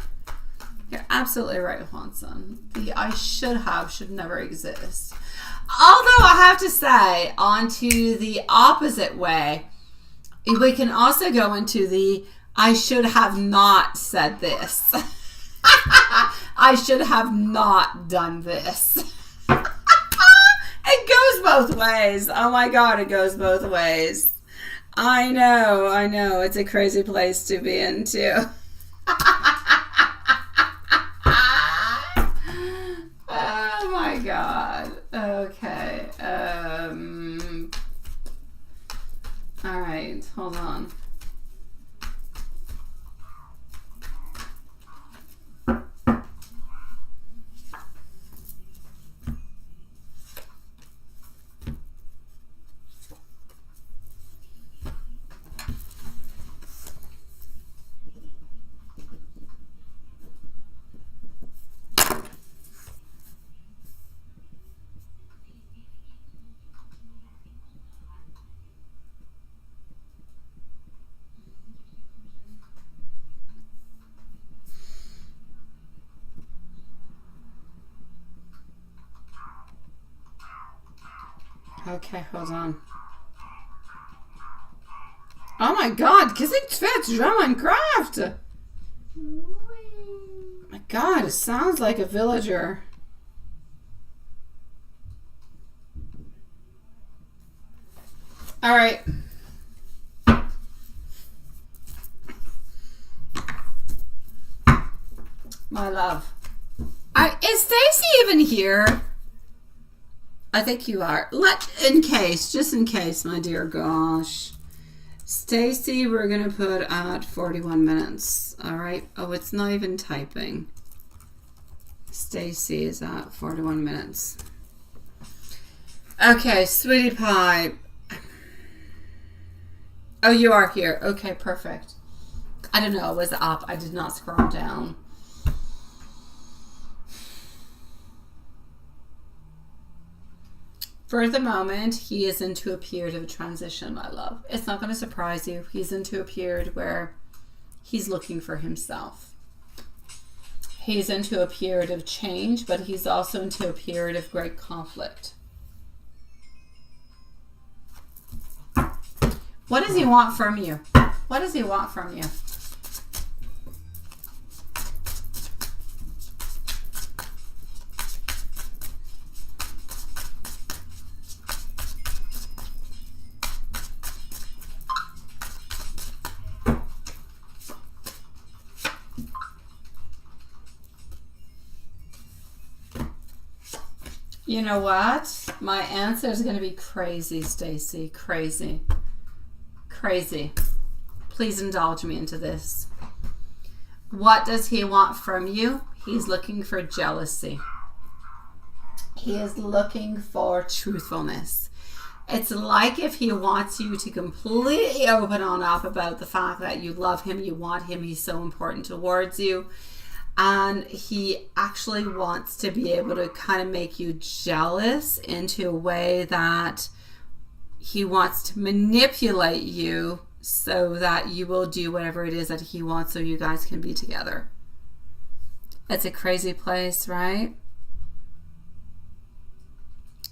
You're absolutely right, Juanson. The I should have should never exist. Although I have to say, onto the opposite way, we can also go into the I should have not said this. I should have not done this. It goes both ways. Oh my God, it goes both ways. I know. It's a crazy place to be into. Oh my God. Okay. All right, hold on. Okay, hold on. Oh my God, qu'est-ce que tu fais? Tu joues à Minecraft? My God, it sounds like a villager. All right. My love. Is Stacy even here? I think you are. Just in case, my dear gosh. Stacy, we're going to put at 41 minutes. All right. Oh, it's not even typing. Stacy is at 41 minutes. Okay, sweetie pie. Oh, you are here. Okay, perfect. I don't know. It was up. I did not scroll down. For the moment, he is into a period of transition, my love. It's not going to surprise you. He's into a period where he's looking for himself. He's into a period of change, but he's also into a period of great conflict. What does he want from you? What does he want from you? You know what? My answer is going to be crazy, Stacy. Crazy. Crazy. Please indulge me into this. What does he want from you? He's looking for jealousy. He is looking for truthfulness. It's like if he wants you to completely open on up about the fact that you love him, you want him, he's so important towards you. And he actually wants to be able to kind of make you jealous into a way that he wants to manipulate you so that you will do whatever it is that he wants so you guys can be together. It's a crazy place, right?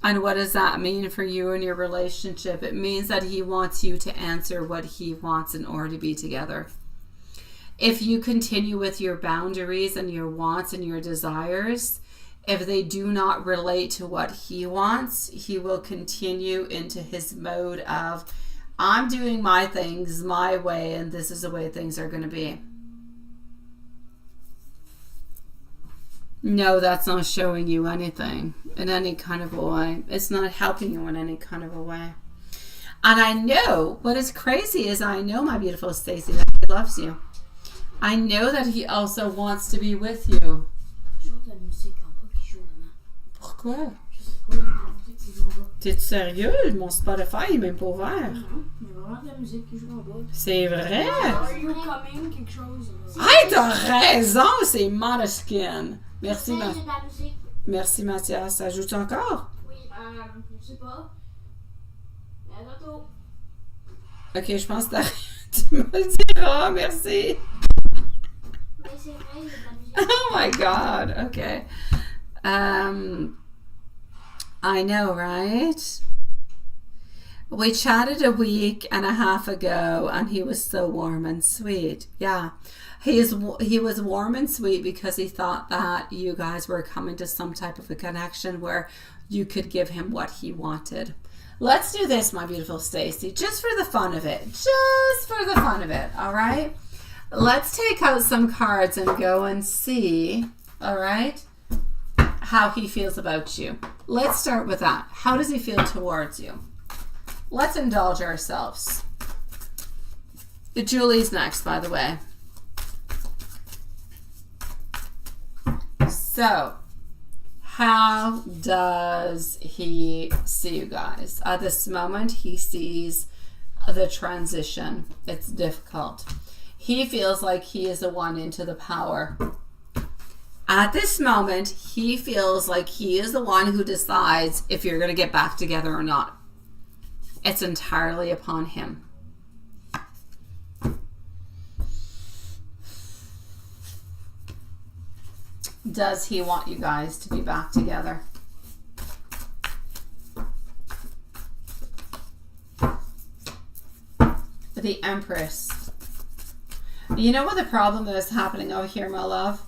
And what does that mean for you and your relationship? It means that he wants you to answer what he wants in order to be together. If you continue with your boundaries and your wants and your desires, if they do not relate to what he wants, he will continue into his mode of, I'm doing my things my way and this is the way things are going to be. No, that's not showing you anything in any kind of a way. It's not helping you in any kind of a way. And I know, what is crazy is I know, my beautiful Stacy, that he loves you. I know that he also wants to be with you. Pourquoi? T'es sérieux? Mon Spotify est même pas ouvert. C'est vrai? Hey, t'as raison, c'est Måneskin. Merci, Merci Mathias. Ça joue-tu encore? Oui, je sais pas. Mais à bientôt. Ok, je pense que tu me le diras. Merci. Mais c'est vrai, il y a de la musique. Oh my God. Okay. I know, right? We chatted a week and a half ago and he was so warm and sweet. Yeah. He was warm and sweet because he thought that you guys were coming to some type of a connection where you could give him what he wanted. Let's do this, my beautiful Stacy, just for the fun of it. Just for the fun of it, all right? Let's take out some cards and go and see, all right, how he feels about you. Let's start with that. How does he feel towards you? Let's indulge ourselves. Julie's next, by the way. So, how does he see you guys? At this moment, he sees the transition. It's difficult. He feels like he is the one into the power. At this moment, he feels like he is the one who decides if you're going to get back together or not. It's entirely upon him. Does he want you guys to be back together? The Empress. You know what the problem is happening over here, my love?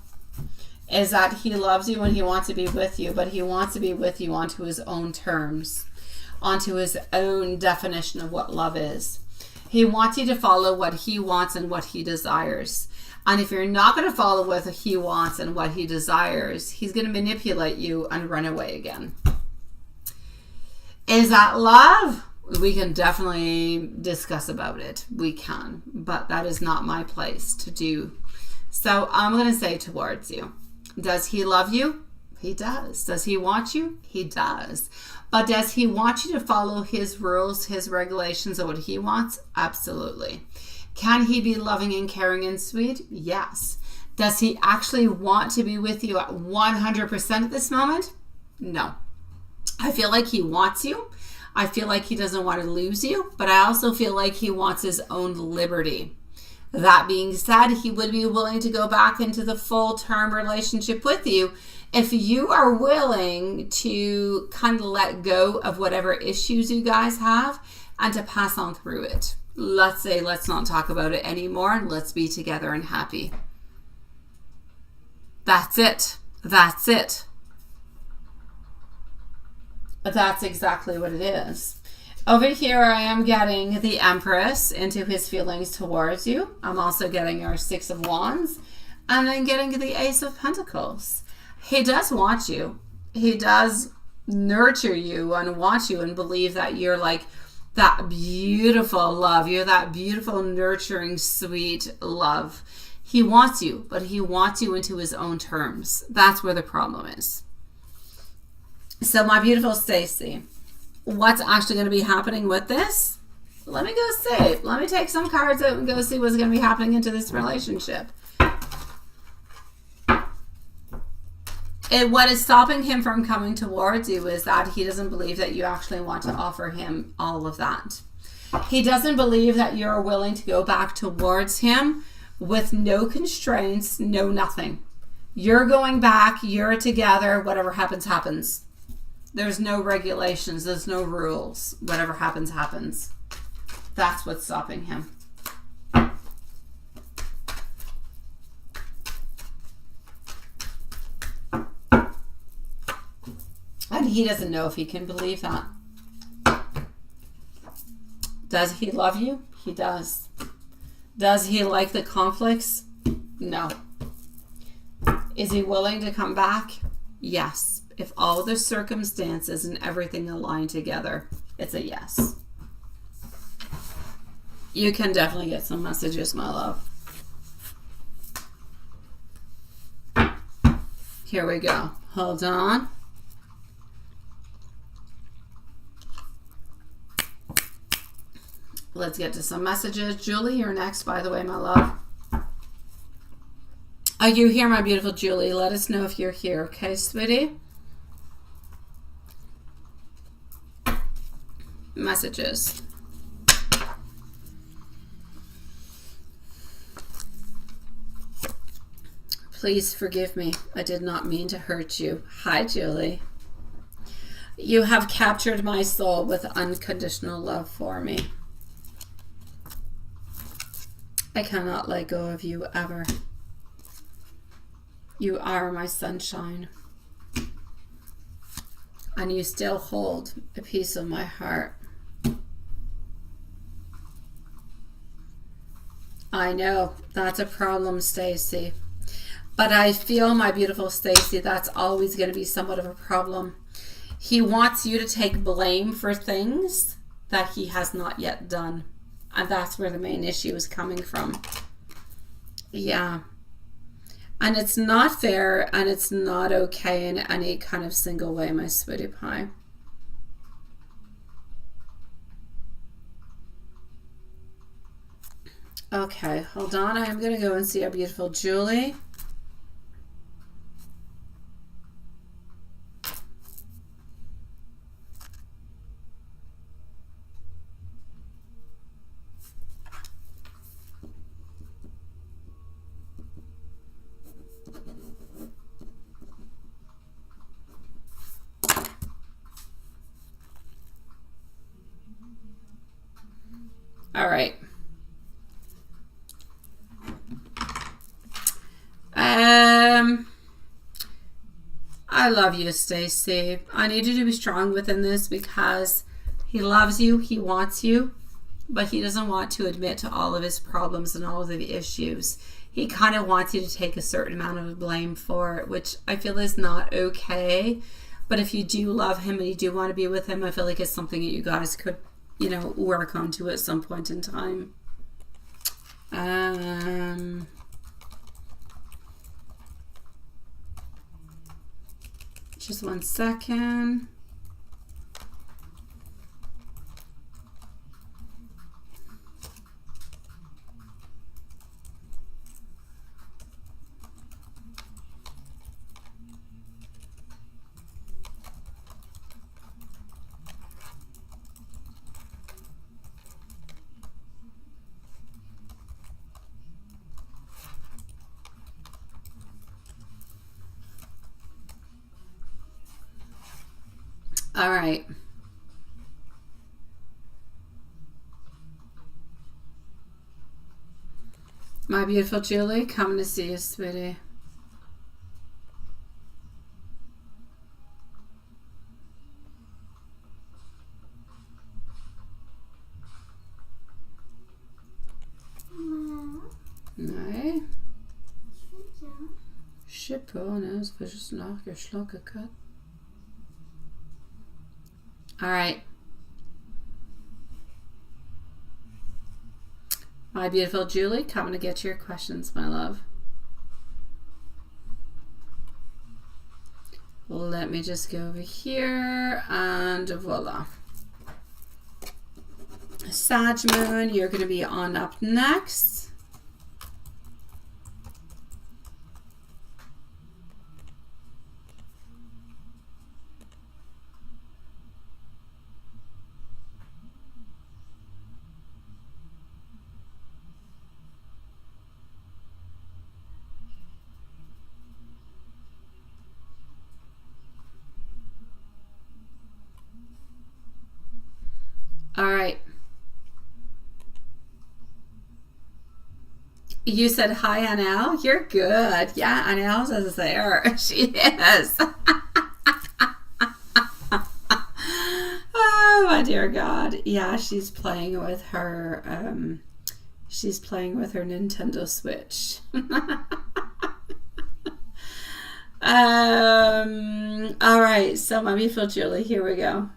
Is that he loves you and he wants to be with you, but he wants to be with you onto his own terms, onto his own definition of what love is. He wants you to follow what he wants and what he desires. And if you're not going to follow what he wants and what he desires, he's going to manipulate you and run away again. Is that love? We can definitely discuss about it. We can. But that is not my place to do. So I'm going to say towards you. Does he love you? He does. Does he want you? He does. But does he want you to follow his rules, his regulations, or what he wants? Absolutely. Can he be loving and caring and sweet? Yes. Does he actually want to be with you at 100% at this moment? No. I feel like he wants you. I feel like he doesn't want to lose you, but I also feel like he wants his own liberty. That being said, he would be willing to go back into the full-term relationship with you if you are willing to kind of let go of whatever issues you guys have and to pass on through it. Let's say, let's not talk about it anymore and let's be together and happy. That's it. That's it. That's exactly what it is. Over here, I am getting the Empress into his feelings towards you. I'm also getting our Six of Wands and then getting the Ace of Pentacles. He does want you. He does nurture you and want you and believe that you're like that beautiful love. You're that beautiful, nurturing, sweet love. He wants you, but he wants you into his own terms. That's where the problem is. So my beautiful Stacy, what's actually going to be happening with this? Let me go see. Let me take some cards out and go see what's going to be happening into this relationship. What is stopping him from coming towards you is that he doesn't believe that you actually want to offer him all of that. He doesn't believe that you're willing to go back towards him with no constraints, no nothing. You're going back, you're together, whatever happens, happens. There's no regulations, there's no rules. Whatever happens, happens. That's what's stopping him. And he doesn't know if he can believe that. Does he love you? He does. Does he like the conflicts? No. Is he willing to come back? Yes. If all the circumstances and everything align together, it's a yes. You can definitely get some messages, my love. Here we go. Hold on. Let's get to some messages. Julie, you're next, by the way, my love. Are you here, my beautiful Julie? Let us know if you're here, okay, sweetie? Messages. Please forgive me. I did not mean to hurt you. Hi, Julie. You have captured my soul with unconditional love for me. I cannot let go of you ever. You are my sunshine. And you still hold a piece of my heart. I know that's a problem, Stacy. But I feel, my beautiful Stacy, that's always going to be somewhat of a problem. He wants you to take blame for things that he has not yet done. And that's where the main issue is coming from. Yeah. And it's not fair and it's not okay in any kind of single way, my sweetie pie. Okay, hold on. I'm going to go and see our beautiful Julie. All right. I love you, Stacy. I need you to be strong within this because he loves you, he wants you, but he doesn't want to admit to all of his problems and all of the issues. He kind of wants you to take a certain amount of blame for it, which I feel is not okay. But if you do love him and you do want to be with him, I feel like it's something that you guys could, you know, work on to at some point in time. Just 1 second. All right. My beautiful Julie, coming to see you, sweetie. Nej. Shit på henne, for så snakker slakke katt. All right. My beautiful Julie, coming to get your questions, my love. Let me just go over here and voila. Sag Moon, you're going to be on up next. All right. You said hi, Anel. You're good. Yeah, Anel's is there. She is. Oh, my dear God. Yeah, she's playing with her. She's playing with her Nintendo Switch. All right. So, my beautiful Julie, here we go.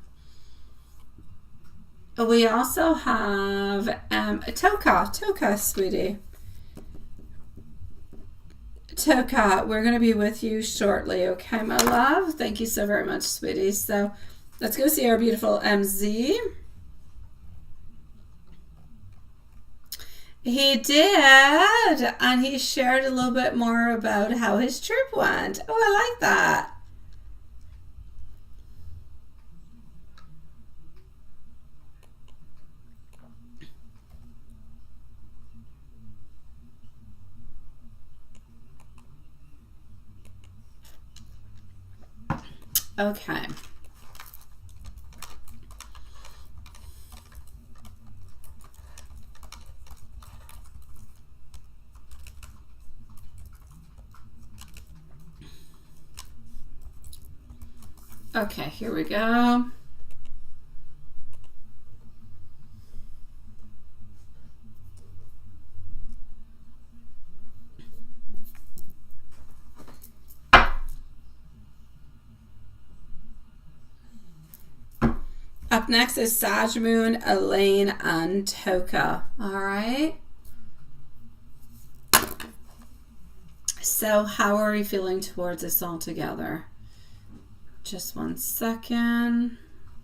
We also have Toka, sweetie. Toka, we're going to be with you shortly, okay, my love? Thank you so very much, sweetie. So let's go see our beautiful MZ. He did, and he shared a little bit more about how his trip went. Oh, I like that. Okay. Okay, here we go. Up next is Sag Moon, Elaine, and Toka. All right. So how are we feeling towards this all together? Just 1 second.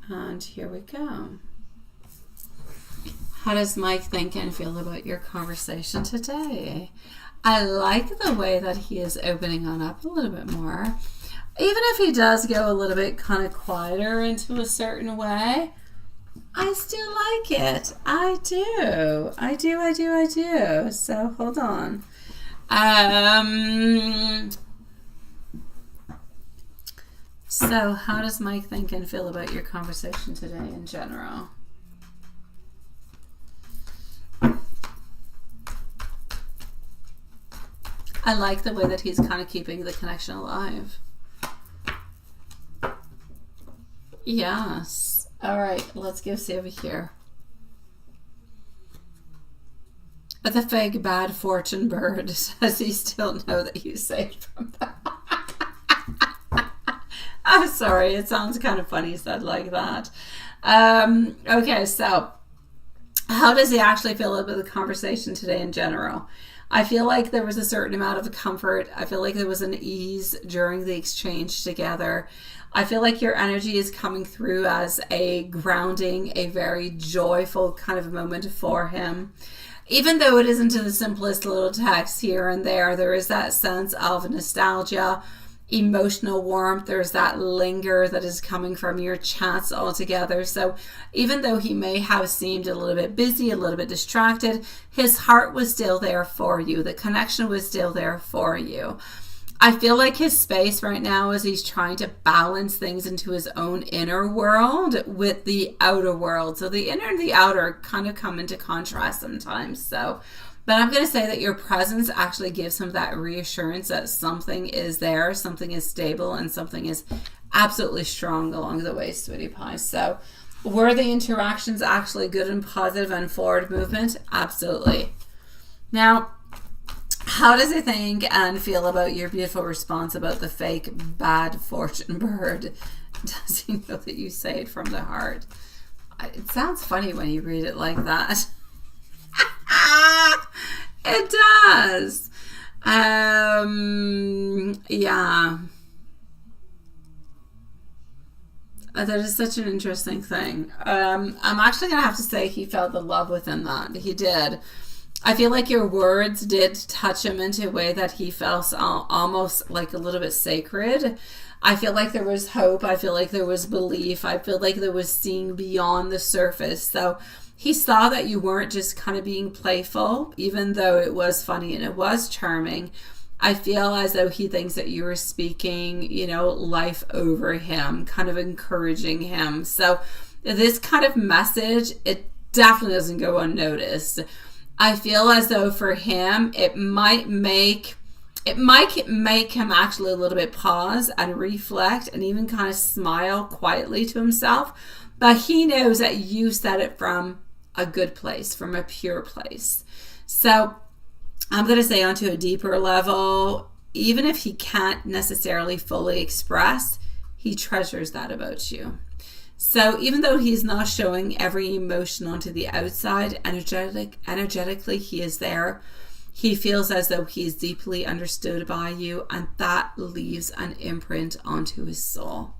And here we go. How does Mike think and feel about your conversation today? I like the way that he is opening on up a little bit more. Even if he does go a little bit kind of quieter into a certain way, I still like it. I do. So hold on. So how does Mike think and feel about your conversation today in general? I like the way that he's kind of keeping the connection alive. Yes. All right, let's go see over here. The fake bad fortune bird. Does he still know that you saved from that? I'm sorry, it sounds kind of funny said like that. Okay, so how does he actually feel about the conversation today in general? I feel like there was a certain amount of comfort. I feel like there was an ease during the exchange together. I feel like your energy is coming through as a grounding, a very joyful kind of moment for him. Even though it isn't the simplest little text here and there is that sense of nostalgia, emotional warmth. There's that linger that is coming from your chats altogether. So even though he may have seemed a little bit busy, a little bit distracted, his heart was still there for you. The connection was still there for you. I feel like his space right now is he's trying to balance things into his own inner world with the outer world. So the inner and the outer kind of come into contrast sometimes. So, but I'm going to say that your presence actually gives him that reassurance that something is there, something is stable, and something is absolutely strong along the way, sweetie pie. So were the interactions actually good and positive and forward movement? Absolutely. Now, how does he think and feel about your beautiful response about the fake bad fortune bird? Does he know that you say it from the heart? It sounds funny when you read it like that. It does. Yeah. That is such an interesting thing. I'm actually going to have to say he felt the love within that. He did. I feel like your words did touch him into a way that he felt almost like a little bit sacred. I feel like there was hope. I feel like there was belief. I feel like there was seeing beyond the surface. So he saw that you weren't just kind of being playful, even though it was funny and it was charming. I feel as though he thinks that you were speaking, life over him, kind of encouraging him. So this kind of message, it definitely doesn't go unnoticed. I feel as though for him, it might make him actually a little bit pause and reflect and even kind of smile quietly to himself. But he knows that you said it from a good place, from a pure place. So I'm going to say onto a deeper level, even if he can't necessarily fully express, he treasures that about you. So even though he's not showing every emotion onto the outside, energetically he is there. He feels as though he's deeply understood by you, and that leaves an imprint onto his soul.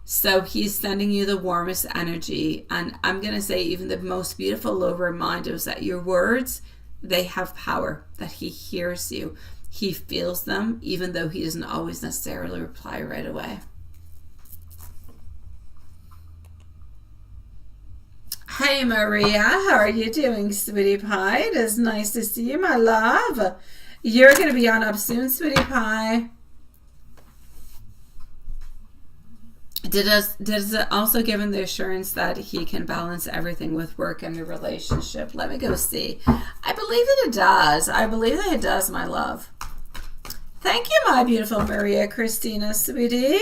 So he's sending you the warmest energy. And I'm going to say even the most beautiful low reminders that your words, they have power, that he hears you. He feels them, even though he doesn't always necessarily reply right away. Hey Maria, how are you doing, sweetie pie? It is nice to see you, my love. You're going to be on up soon, sweetie pie. Does it also give him the assurance that he can balance everything with work and the relationship? Let me go see. I believe that it does. I believe that it does, my love. Thank you, my beautiful Maria Christina, sweetie.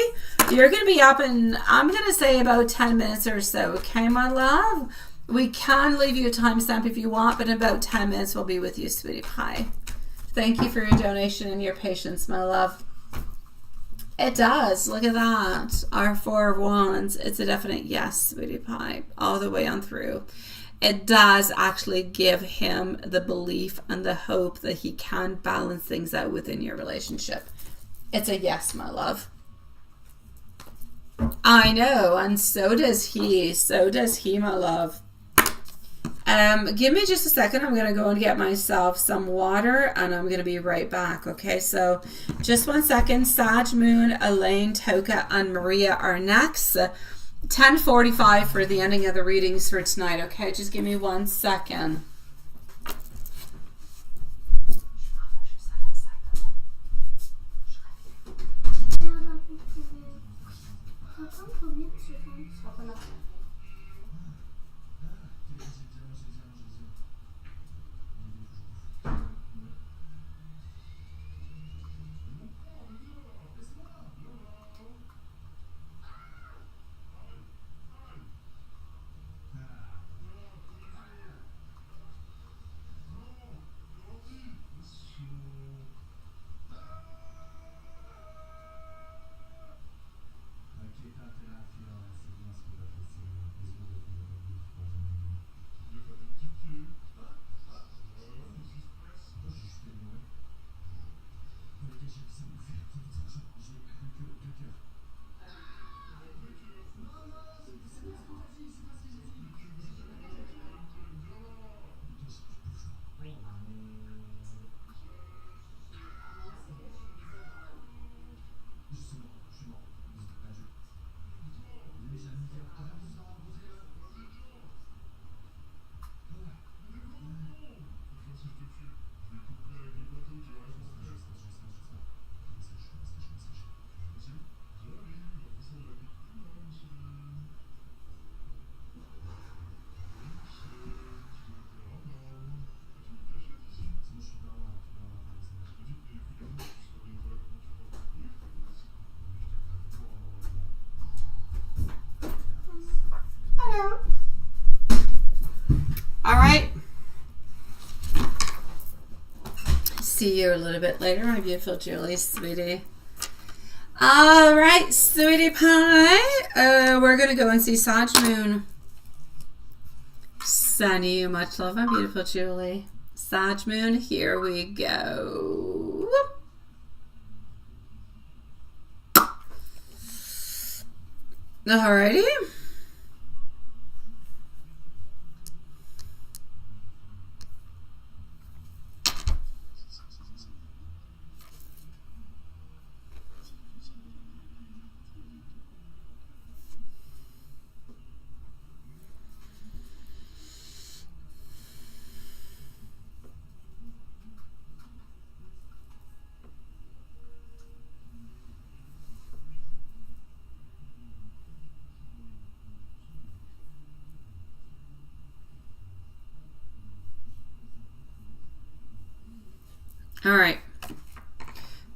You're going to be up in, I'm going to say about 10 minutes or so. Okay, my love? We can leave you a timestamp if you want, but in about 10 minutes we'll be with you, sweetie pie. Thank you for your donation and your patience, my love. It does. Look at that. Our Four of Wands. It's a definite yes, sweetie pie, all the way on through. It does actually give him the belief and the hope that he can balance things out within your relationship. It's a yes, my love. I know, and so does he. So does he, my love. Give me just a second. I'm going to go and get myself some water, and I'm going to be right back. Okay, so just 1 second. Sag, Moon, Elaine, Toka, and Maria are next. 10:45 for the ending of the readings for tonight. Okay, just give me 1 second. All right. See you a little bit later, my beautiful Julie, sweetie. All right, sweetie pie. We're going to go and see Sag Moon. Sending you much love, my beautiful Julie. Sag Moon, here we go. Alrighty. All right.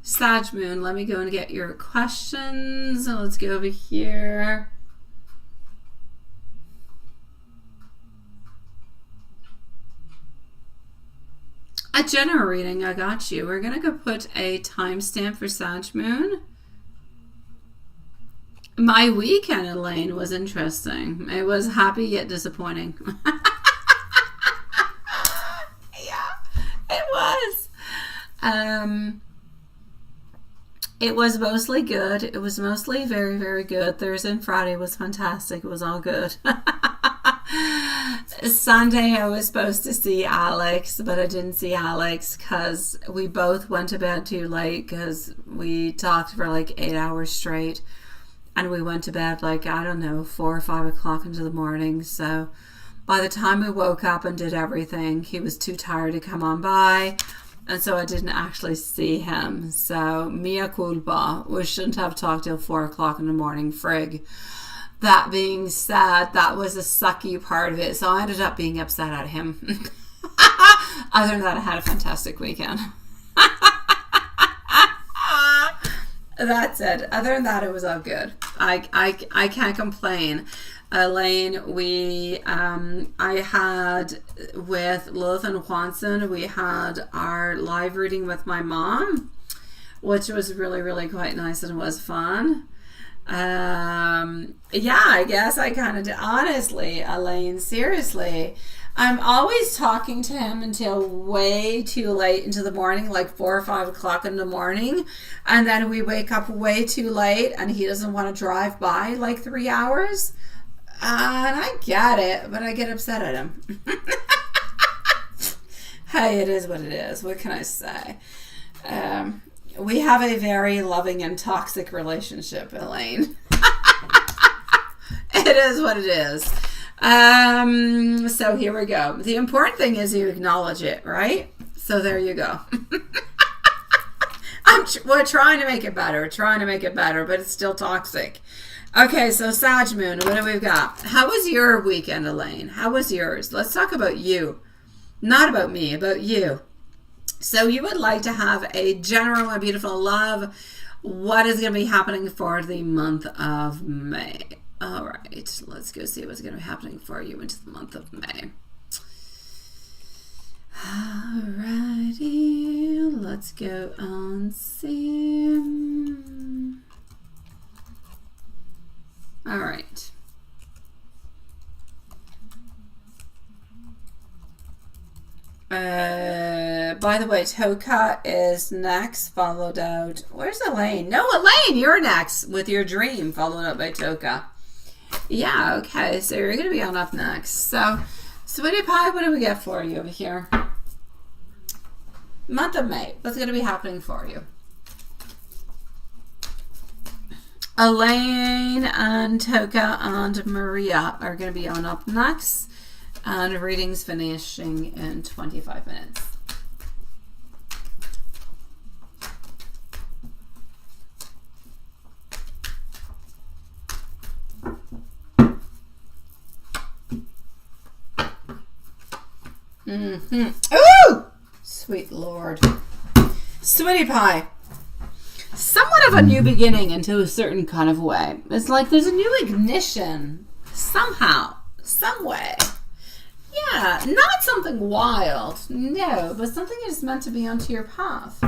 Sag Moon, let me go and get your questions. So let's go over here. A general reading, I got you. We're going to go put a timestamp for Sag Moon. My weekend, Elaine, was interesting. It was happy yet disappointing. Yeah, it was. It was mostly good. It was mostly very, very good. Thursday and Friday was fantastic. It was all good. Sunday I was supposed to see Alex, but I didn't see Alex because we both went to bed too late because we talked for like 8 hours straight, and we went to bed like, I don't know, 4 or 5 o'clock into the morning. So by the time we woke up and did everything, he was too tired to come on by. And so I didn't actually see him. So, mea culpa. We shouldn't have talked till 4 o'clock in the morning, frig. That being said, that was a sucky part of it. So I ended up being upset at him. Other than that, I had a fantastic weekend. That's it. Other than that, it was all good. I can't complain. Elaine, I had with Lilith and Juanson, we had our live reading with my mom, which was really, really quite nice and was fun. Yeah, I guess I kind of did. Honestly, Elaine, seriously, I'm always talking to him until way too late into the morning, like 4 or 5 o'clock in the morning. And then we wake up way too late and he doesn't want to drive by like 3 hours. And I get it, but I get upset at him. Hey, it is what it is. What can I say? We have a very loving and toxic relationship, Elaine. It is what it is. So here we go. The important thing is you acknowledge it, right? So there you go. We're trying to make it better. But it's still toxic. Okay, so Sag Moon, what do we got? How was your weekend, Elaine? How was yours? Let's talk about you. Not about me, about you. So you would like to have a general and beautiful love. What is going to be happening for the month of May? All right, let's go see what's going to be happening for you into the month of May. Alrighty, let's go on see. All right. By the way, Toka is next, followed out. Where's Elaine? No, Elaine, you're next with your dream, followed up by Toka. Yeah, okay, so you're going to be on up next. So, Sweetie Pie, what do we get for you over here? Month of May, what's going to be happening for you? Elaine and Toka and Maria are going to be on up next. And readings finishing in 25 minutes. Ooh! Sweet Lord. Sweetie Pie. Somewhat of a new beginning into a certain kind of way. It's like there's a new ignition. Somehow. Some way. Yeah, not something wild, no, but something that is meant to be onto your path.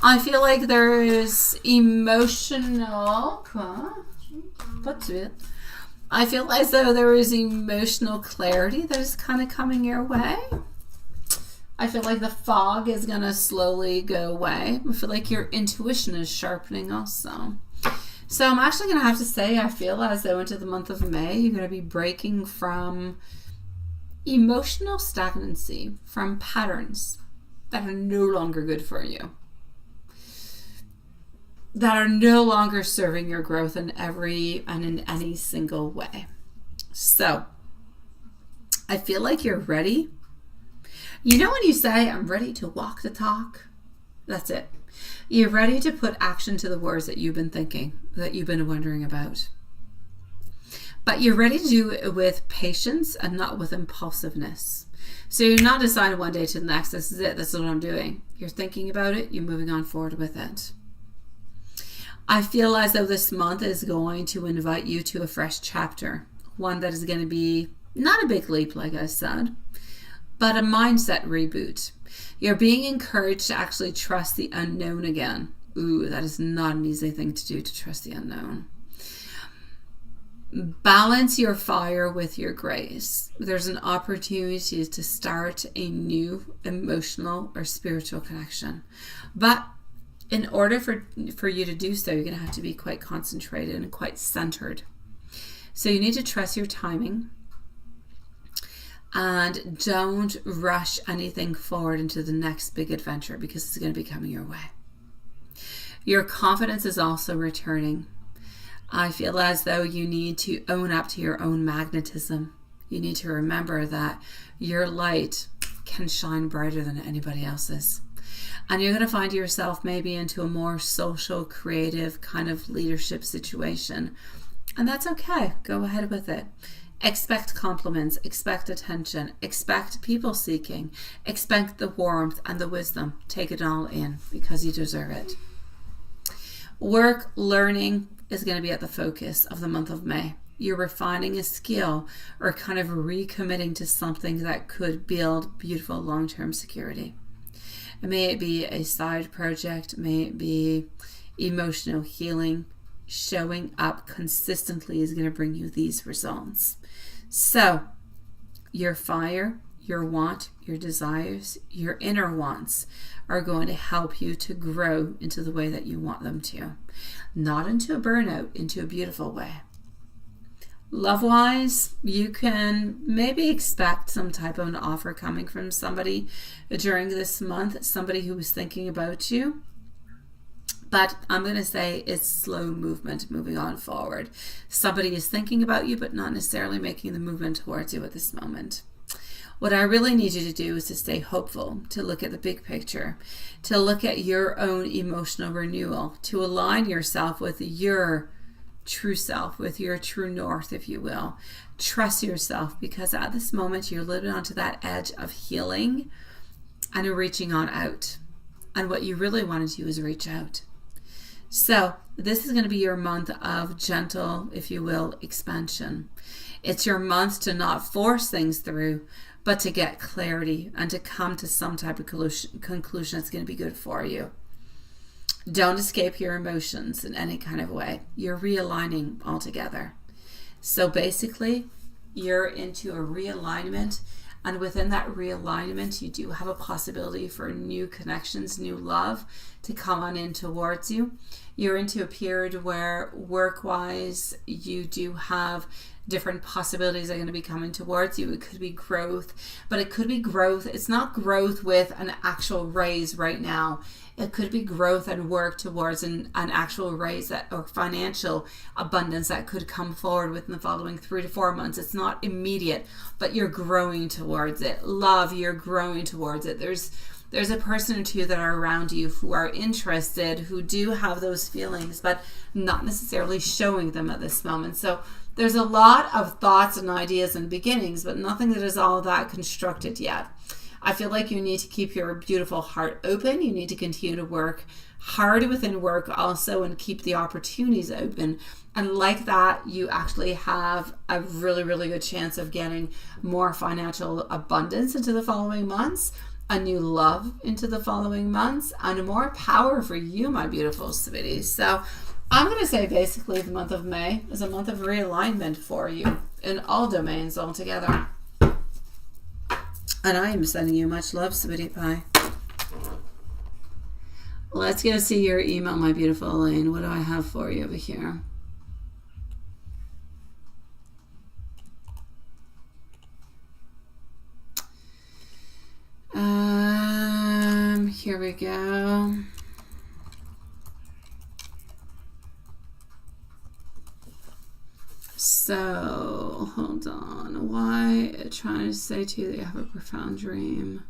I feel like there is emotional. I feel as though there is emotional clarity that is kind of coming your way. I feel like the fog is going to slowly go away. I feel like your intuition is sharpening also. So I'm actually going to have to say, I feel as though into the month of May, you're going to be breaking from emotional stagnancy, from patterns that are no longer good for you, that are no longer serving your growth in any single way. So I feel like you're ready. You know when you say, I'm ready to walk the talk? That's it. You're ready to put action to the words that you've been thinking, that you've been wondering about. But you're ready to do it with patience and not with impulsiveness. So you're not deciding one day to the next, this is it, this is what I'm doing. You're thinking about it, you're moving on forward with it. I feel as though this month is going to invite you to a fresh chapter. One that is going to be not a big leap, like I said, but a mindset reboot. You're being encouraged to actually trust the unknown again. Ooh, that is not an easy thing to do, to trust the unknown. Balance your fire with your grace. There's an opportunity to start a new emotional or spiritual connection. But in order for you to do so, you're going to have to be quite concentrated and quite centered. So you need to trust your timing. And don't rush anything forward into the next big adventure because it's going to be coming your way. Your confidence is also returning. I feel as though you need to own up to your own magnetism. You need to remember that your light can shine brighter than anybody else's. And you're going to find yourself maybe into a more social, creative kind of leadership situation. And that's okay. Go ahead with it. Expect compliments, expect attention, expect people seeking, expect the warmth and the wisdom. Take it all in because you deserve it. Work, learning is going to be at the focus of the month of May. You're refining a skill or kind of recommitting to something that could build beautiful long-term security. May it be a side project, may it be emotional healing. Showing up consistently is going to bring you these results. So, your fire, your want, your desires, your inner wants are going to help you to grow into the way that you want them to. Not into a burnout, into a beautiful way. Love-wise, you can maybe expect some type of an offer coming from somebody during this month, somebody who was thinking about you. But I'm going to say it's slow movement moving on forward. Somebody is thinking about you, but not necessarily making the movement towards you at this moment. What I really need you to do is to stay hopeful, to look at the big picture, to look at your own emotional renewal, to align yourself with your true self, with your true north, if you will. Trust yourself, because at this moment you're living onto that edge of healing and reaching on out. And what you really want to do is reach out. So this is going to be your month of gentle, if you will, expansion. It's your month to not force things through, but to get clarity and to come to some type of conclusion that's going to be good for you. Don't escape your emotions in any kind of way. You're realigning altogether. So basically, you're into a realignment. And within that realignment, you do have a possibility for new connections, new love to come on in towards you. You're into a period where work-wise, you do have different possibilities that are going to be coming towards you. It could be growth, but it could be growth. It's not growth with an actual raise right now. It could be growth and work towards an actual raise that, or financial abundance that could come forward within the following 3 to 4 months. It's not immediate, but you're growing towards it. Love, you're growing towards it. There's a person or two that are around you who are interested, who do have those feelings, but not necessarily showing them at this moment. So there's a lot of thoughts and ideas and beginnings, but nothing that is all that constructed yet. I feel like you need to keep your beautiful heart open. You need to continue to work hard within work also and keep the opportunities open. And like that, you actually have a really, really good chance of getting more financial abundance into the following months, a new love into the following months, and more power for you, my beautiful sweeties. So I'm going to say basically the month of May is a month of realignment for you in all domains altogether. And I am sending you much love, sweetie pie. Let's go see your email, my beautiful Elaine. What do I have for you over here? Here we go. So, hold on. Why trying to say to you that you have a profound dream?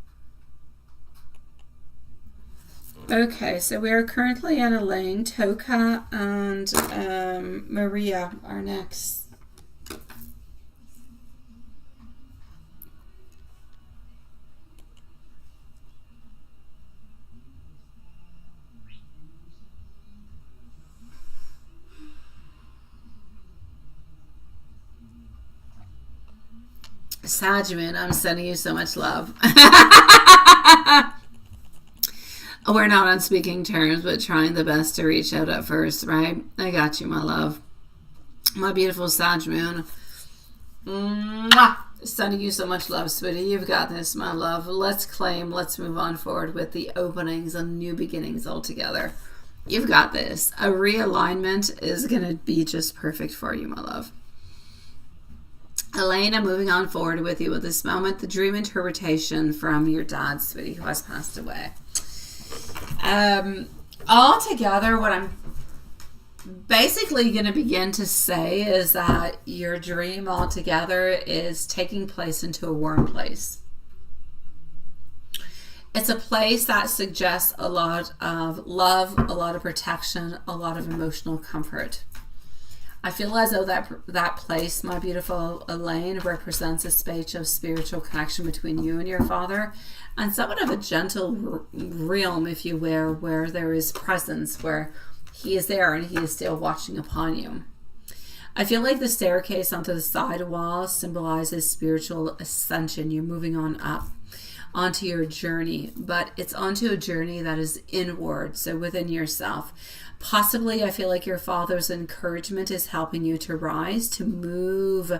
Okay, so we are currently at Elaine, Toka, and Maria are next. Sajman, I'm sending you so much love. We're not on speaking terms, but trying the best to reach out at first, right? I got you, my love. My beautiful Sajman. Sending you so much love, sweetie. You've got this, my love. Let's claim, let's move on forward with the openings and new beginnings altogether. You've got this. A realignment is going to be just perfect for you, my love. Elaine, I'm moving on forward with you at this moment. The dream interpretation from your dad, sweetie, who has passed away. Altogether, what I'm basically going to begin to say is that your dream altogether is taking place into a warm place. It's a place that suggests a lot of love, a lot of protection, a lot of emotional comfort. I feel as though that place, my beautiful Elaine, represents a space of spiritual connection between you and your father, and somewhat of a gentle realm, if you will, where there is presence, where he is there and he is still watching upon you. I feel like the staircase onto the side wall symbolizes spiritual ascension. You're moving on up onto your journey, but it's onto a journey that is inward, so within yourself. Possibly, I feel like your father's encouragement is helping you to rise, to move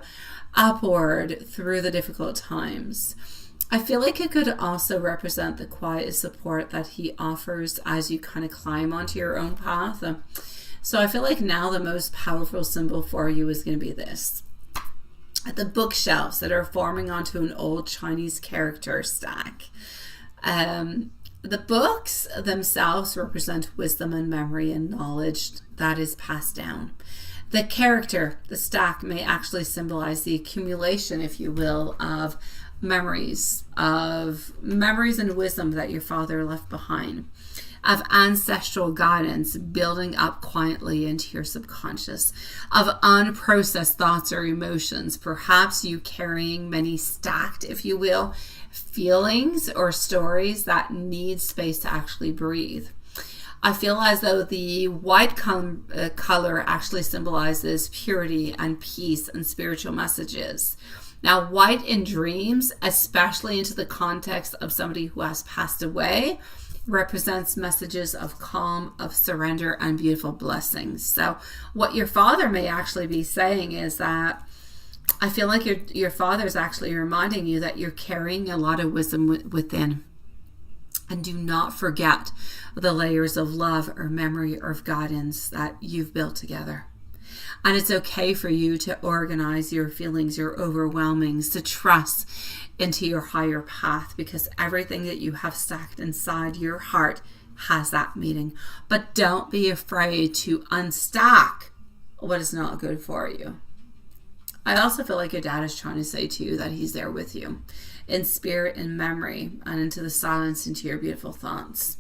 upward through the difficult times. I feel like it could also represent the quiet support that he offers as you kind of climb onto your own path. So I feel like now the most powerful symbol for you is going to be this. The bookshelves that are forming onto an old Chinese character stack. The books themselves represent wisdom and memory and knowledge that is passed down. The character, the stack, may actually symbolize the accumulation, if you will, of memories and wisdom that your father left behind, of ancestral guidance building up quietly into your subconscious, of unprocessed thoughts or emotions, perhaps you carrying many stacked, if you will, feelings or stories that need space to actually breathe. I feel as though the white color actually symbolizes purity and peace and spiritual messages. Now, white in dreams, especially into the context of somebody who has passed away, represents messages of calm, of surrender, and beautiful blessings. So what your father may actually be saying is that I feel like your father is actually reminding you that you're carrying a lot of wisdom within. And do not forget the layers of love or memory or of guidance that you've built together. And it's okay for you to organize your feelings, your overwhelmings, to trust into your higher path, because everything that you have stacked inside your heart has that meaning. But don't be afraid to unstack what is not good for you. I also feel like your dad is trying to say to you that he's there with you in spirit and memory and into the silence, into your beautiful thoughts.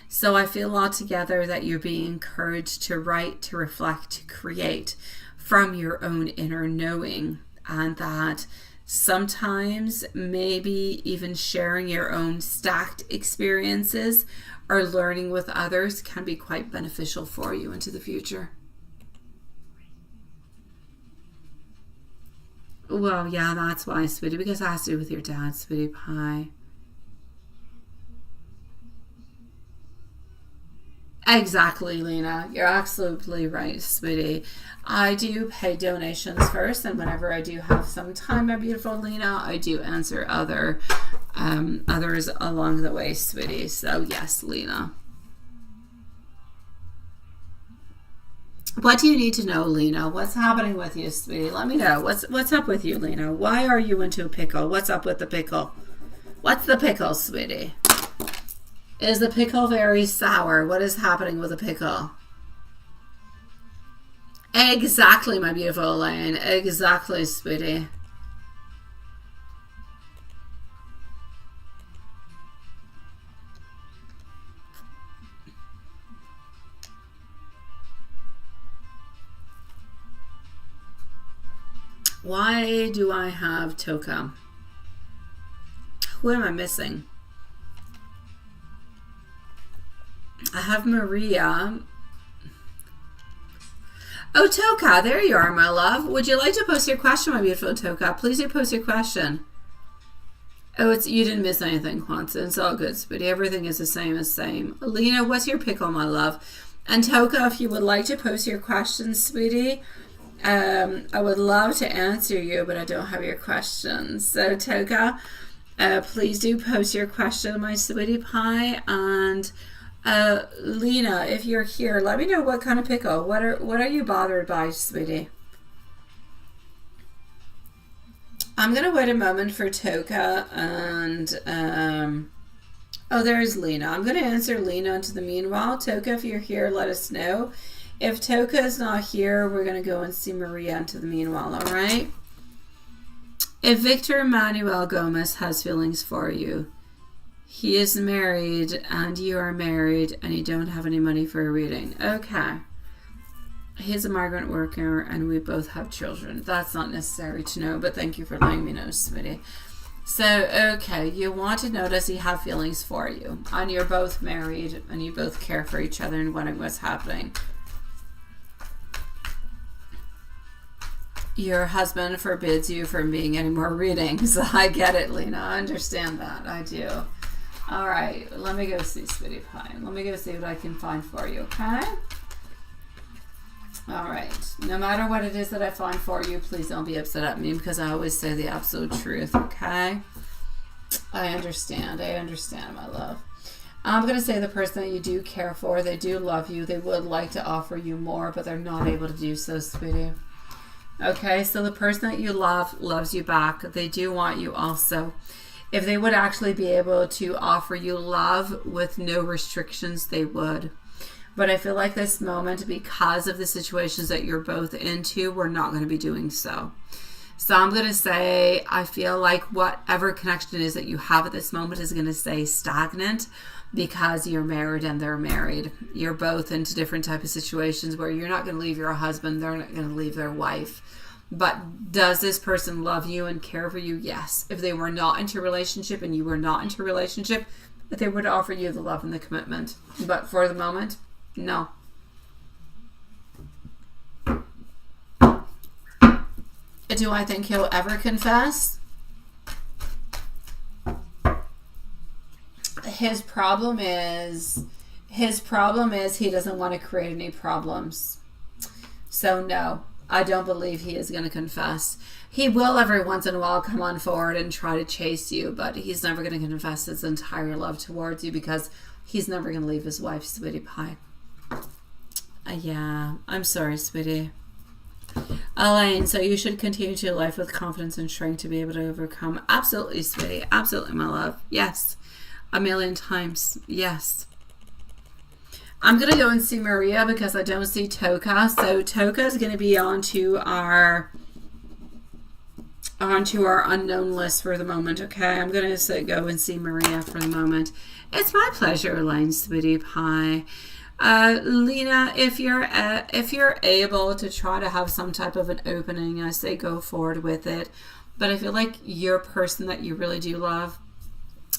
So I feel altogether that you're being encouraged to write, to reflect, to create from your own inner knowing, and that sometimes maybe even sharing your own stacked experiences or learning with others can be quite beneficial for you into the future. Well, yeah, that's why, sweetie, because it has to do with your dad, sweetie pie. Exactly, Lena. You're absolutely right, sweetie. I do pay donations first, and whenever I do have some time, my beautiful Lena, I do answer others along the way, sweetie. So yes, Lena. What do you need to know, Lena? What's happening with you, sweetie? Let me know. What's up with you, Lena? Why are you into a pickle? What's up with the pickle? What's the pickle, sweetie? Is the pickle very sour? What is happening with the pickle? Exactly, my beautiful Elaine. Exactly, sweetie. Why do I have Toka? Who am I missing? I have Maria. Oh, Toka, there you are, my love. Would you like to post your question, my beautiful Toka? Please do post your question. Oh, you didn't miss anything, Kwanzaa. It's all good, sweetie. Everything is the same. Lena, what's your pickle, my love? And Toka, if you would like to post your questions, sweetie, I would love to answer you, but I don't have your questions. So, Toka, please do post your question, my sweetie pie. And Lena, if you're here, let me know what kind of pickle. What are you bothered by, sweetie? I'm gonna wait a moment for Toka, and oh, there's Lena. I'm gonna answer Lena into the meanwhile. Toka, if you're here, let us know. If Toka is not here, we're gonna go and see Maria into the meanwhile. All right. If Victor Manuel Gomez has feelings for you, he is married and you are married and you don't have any money for a reading. Okay. He's a migrant worker and we both have children. That's not necessary to know, but thank you for letting me know, sweetie. So, okay, you want to know, does he have feelings for you? And you're both married and you both care for each other and wondering what's happening. Your husband forbids you from being any more readings. I get it, Lena. I understand that. I do. All right, let me go see Sweetie Pie. Let me go see what I can find for you, okay? All right. No matter what it is that I find for you, please don't be upset at me because I always say the absolute truth, okay? I understand. I understand, my love. I'm going to say the person that you do care for, they do love you. They would like to offer you more, but they're not able to do so, sweetie. Okay, so the person that you love loves you back. They do want you also. If they would actually be able to offer you love with no restrictions, they would. But I feel like this moment, because of the situations that you're both into, we're not going to be doing so. So I'm going to say, I feel like whatever connection it is that you have at this moment is going to stay stagnant because you're married and they're married. You're both into different type of situations where you're not going to leave your husband, they're not going to leave their wife. But does this person love you and care for you? Yes. If they were not into a relationship and you were not into a relationship, they would offer you the love and the commitment. But for the moment, no. Do I think he'll ever confess? His problem is he doesn't want to create any problems. So no, I don't believe he is going to confess. He will every once in a while come on forward and try to chase you, but he's never going to confess his entire love towards you because he's never going to leave his wife, Sweetie Pie. Yeah, I'm sorry, sweetie. Elaine, so you should continue to life with confidence and strength to be able to overcome. Absolutely, sweetie. Absolutely, my love. Yes. A million times. Yes. I'm going to go and see Maria because I don't see Toka. So Toka is going to be onto our unknown list for the moment, okay? I'm going to go and see Maria for the moment. It's my pleasure, Elaine, Sweetie Pie. Lena, if you're able to try to have some type of an opening, I say go forward with it. But I feel like your person that you really do love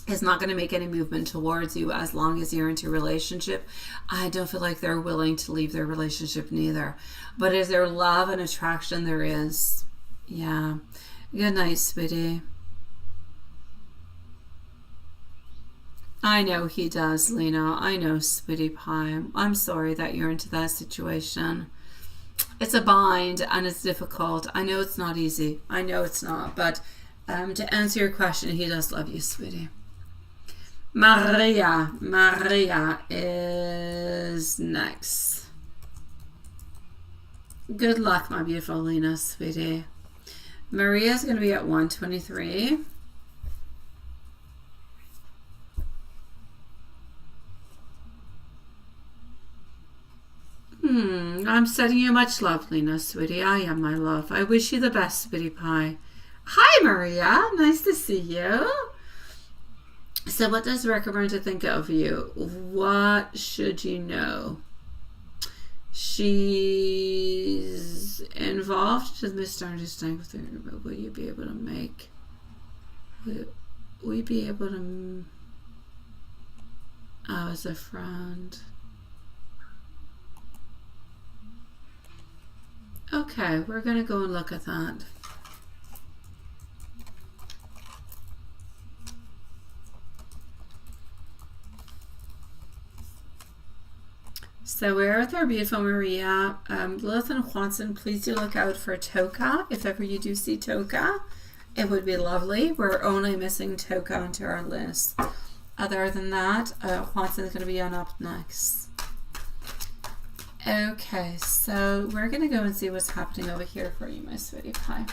is not going to make any movement towards you as long as you're into a relationship. I don't feel like they're willing to leave their relationship neither. But is there love and attraction? There is. Yeah. Good night, sweetie. I know he does, Lena. I know, Sweetie Pie. I'm sorry that you're into that situation. It's a bind and it's difficult. I know it's not easy. I know it's not. But to answer your question, he does love you, sweetie. Maria is next. Good luck, my beautiful Lena, sweetie. Maria's going to be at 123. I'm sending you much love, Lena, sweetie. I am, my love. I wish you the best, Sweetie Pie. Hi, Maria. Nice to see you. So what does Recommend think of you? What should you know? She's involved with Mr. Understanding with her, but will you be able to make... Will we be able to... as a friend... Okay, we're going to go and look at that. So we're with our beautiful Maria. Lilith and Juanson, please do look out for Toka. If ever you do see Toka, it would be lovely. We're only missing Toka onto our list. Other than that, Juanson is going to be on up next. Okay, so we're going to go and see what's happening over here for you, my Sweetie Pie.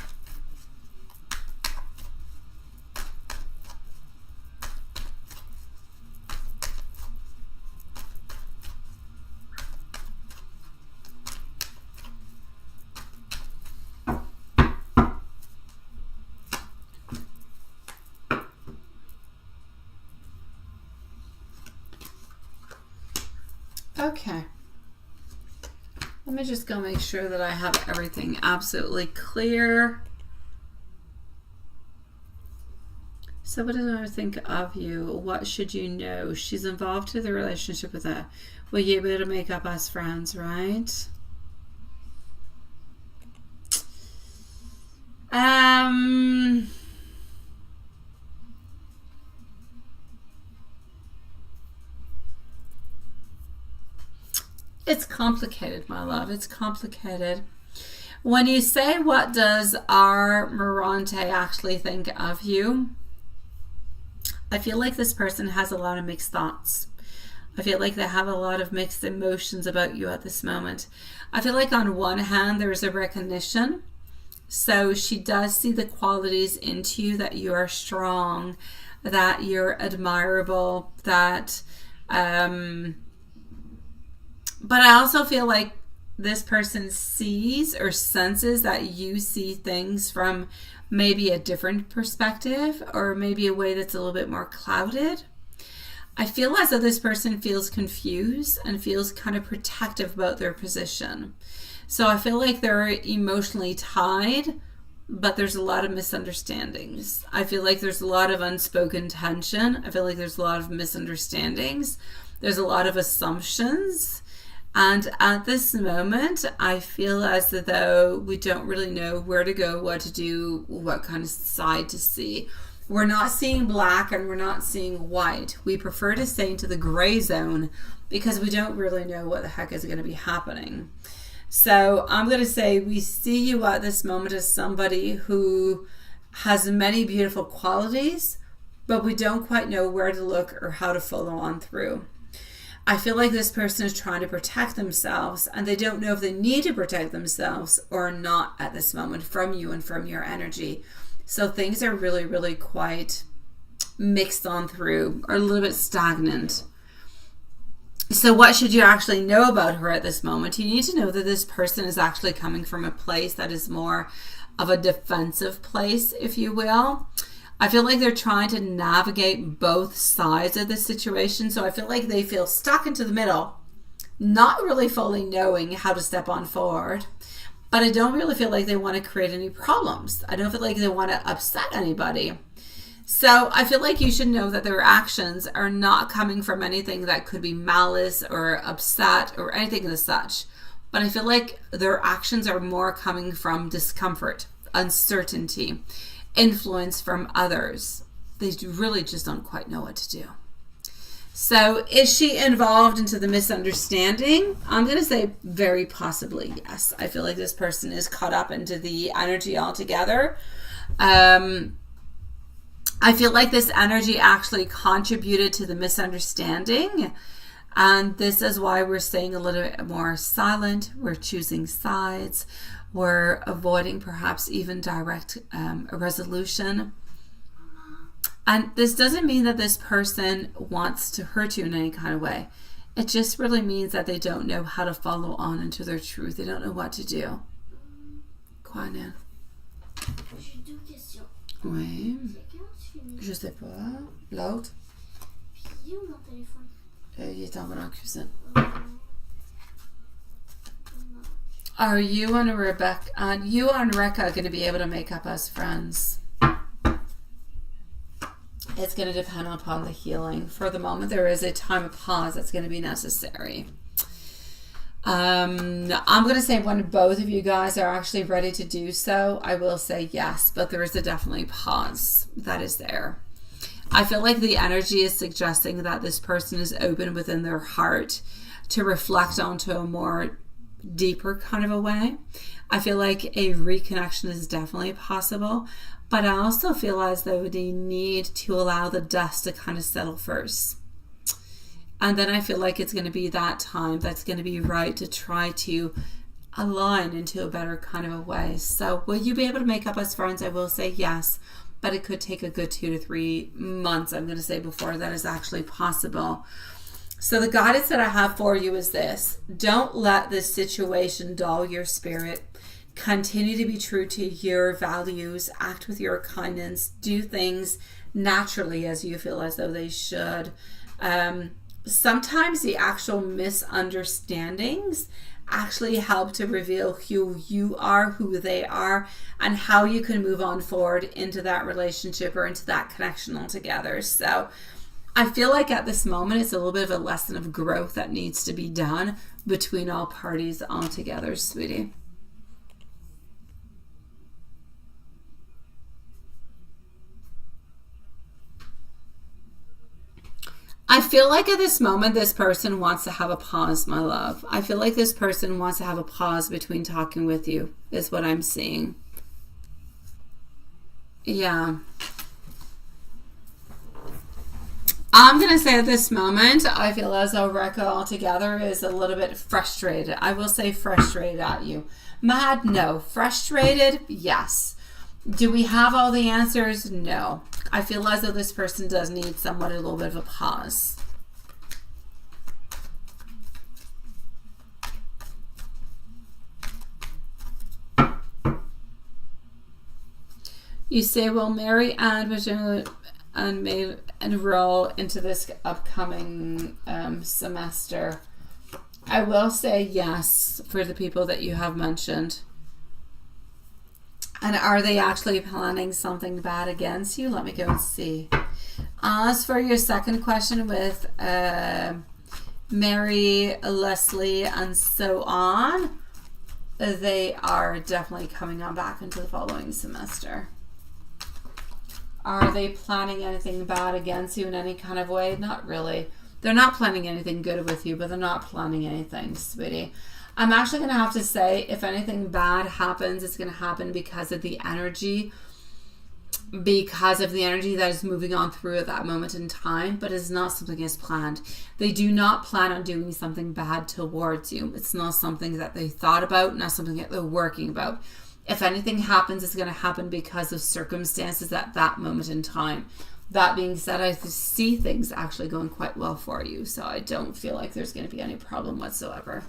Okay. Let me just go make sure that I have everything absolutely clear. So what does I think of you? What should you know? She's involved in the relationship with her. Will you be able to make up as friends, right? It's complicated, my love. It's complicated. When you say, what does our Morante actually think of you? I feel like this person has a lot of mixed thoughts. I feel like they have a lot of mixed emotions about you at this moment. I feel like on one hand, there's a recognition. So she does see the qualities into you, that you are strong, that you're admirable, that... But I also feel like this person sees or senses that you see things from maybe a different perspective, or maybe a way that's a little bit more clouded. I feel as though this person feels confused and feels kind of protective about their position. So I feel like they're emotionally tied, but there's a lot of misunderstandings. I feel like there's a lot of unspoken tension. I feel like there's a lot of misunderstandings. There's a lot of assumptions. And at this moment, I feel as though we don't really know where to go, what to do, what kind of side to see. We're not seeing black and we're not seeing white. We prefer to stay into the gray zone because we don't really know what the heck is going to be happening. So I'm going to say we see you at this moment as somebody who has many beautiful qualities, but we don't quite know where to look or how to follow on through. I feel like this person is trying to protect themselves, and they don't know if they need to protect themselves or not at this moment from you and from your energy. So things are really, really quite mixed on through, or a little bit stagnant. So what should you actually know about her at this moment? You need to know that this person is actually coming from a place that is more of a defensive place, if you will. I feel like they're trying to navigate both sides of the situation. So I feel like they feel stuck into the middle, not really fully knowing how to step on forward. But I don't really feel like they want to create any problems. I don't feel like they want to upset anybody. So I feel like you should know that their actions are not coming from anything that could be malice or upset or anything as such. But I feel like their actions are more coming from discomfort, uncertainty, influence from others. They really just don't quite know what to do. So is she involved into the misunderstanding? I'm going to say very possibly yes. I feel like this person is caught up into the energy altogether. I feel like this energy actually contributed to the misunderstanding. And this is why we're staying a little bit more silent. We're choosing sides. We're avoiding perhaps even direct resolution. And this doesn't mean that this person wants to hurt you in any kind of way. It just really means that they don't know how to follow on into their truth. They don't know what to do. Quoi, Nan? J'ai deux questions. Oui. C'est quand tu finis? Je sais pas. L'autre? Puis il est où mon téléphone? Il est en bas dans la cuisine. Non. Are you and Rebecca, you and Rekha going to be able to make up as friends? It's going to depend upon the healing. For the moment, there is a time of pause that's going to be necessary. I'm going to say when both of you guys are actually ready to do so, I will say yes, but there is a definitely pause that is there. I feel like the energy is suggesting that this person is open within their heart to reflect onto a more deeper kind of a way. I feel like a reconnection is definitely possible, but I also feel as though they need to allow the dust to kind of settle first. And then I feel like it's going to be that time that's going to be right to try to align into a better kind of a way. So will you be able to make up as friends? I will say yes, but it could take a good 2 to 3 months, I'm going to say, before that is actually possible. So the guidance that I have for you is this. Don't let this situation dull your spirit. Continue to be true to your values. Act with your kindness. Do things naturally as you feel as though they should. Sometimes the actual misunderstandings actually help to reveal who you are, who they are, and how you can move on forward into that relationship or into that connection altogether. So I feel like at this moment it's a little bit of a lesson of growth that needs to be done between all parties altogether, sweetie. I feel like at this moment, this person wants to have a pause, my love. I feel like this person wants to have a pause between talking with you, is what I'm seeing. Yeah. I'm going to say at this moment, I feel as though Rekha altogether is a little bit frustrated. I will say frustrated at you. Mad? No. Frustrated? Yes. Do we have all the answers? No. I feel as though this person does need somewhat a little bit of a pause. You say, will Mary and may enroll into this upcoming semester? I will say yes for the people that you have mentioned. And are they actually planning something bad against you? Let me go and see. As for your second question with Mary, Leslie, and so on, they are definitely coming on back into the following semester. Are they planning anything bad against you in any kind of way? Not really. They're not planning anything good with you, but they're not planning anything, sweetie. I'm actually going to have to say, if anything bad happens, it's going to happen because of the energy that is moving on through at that moment in time, but it's not something as planned. They do not plan on doing something bad towards you. It's not something that they thought about, not something that they're working about. If anything happens, it's going to happen because of circumstances at that moment in time. That being said, I see things actually going quite well for you, so I don't feel like there's going to be any problem whatsoever.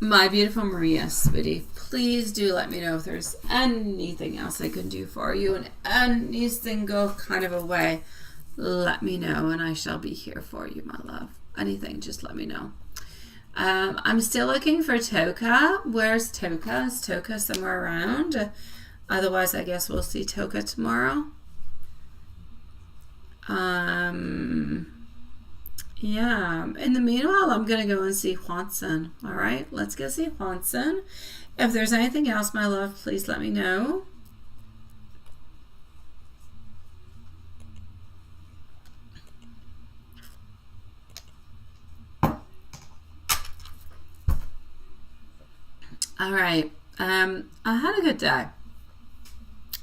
My beautiful Maria, sweetie, please do let me know if there's anything else I can do for you in any single kind of a way. Let me know and I shall be here for you, my love. Anything, just let me know. I'm still looking for Toka. Where's Toka? Is Toka somewhere around? Otherwise, I guess we'll see Toka tomorrow. Yeah, in the meanwhile, I'm going to go and see Juanson. All right, let's go see Juanson. If there's anything else, my love, please let me know. All right, I had a good day. I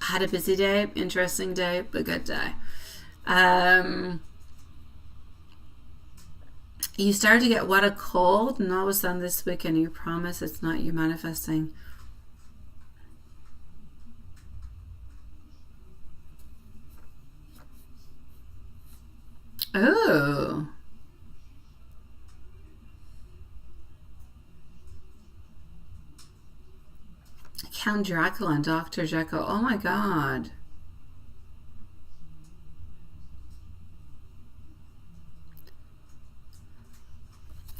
had a busy day, interesting day, but good day. You started to get what, a cold, and all of a sudden this weekend you promise it's not you manifesting. Oh. Count Dracula and Dr. Jekyll. Oh my God.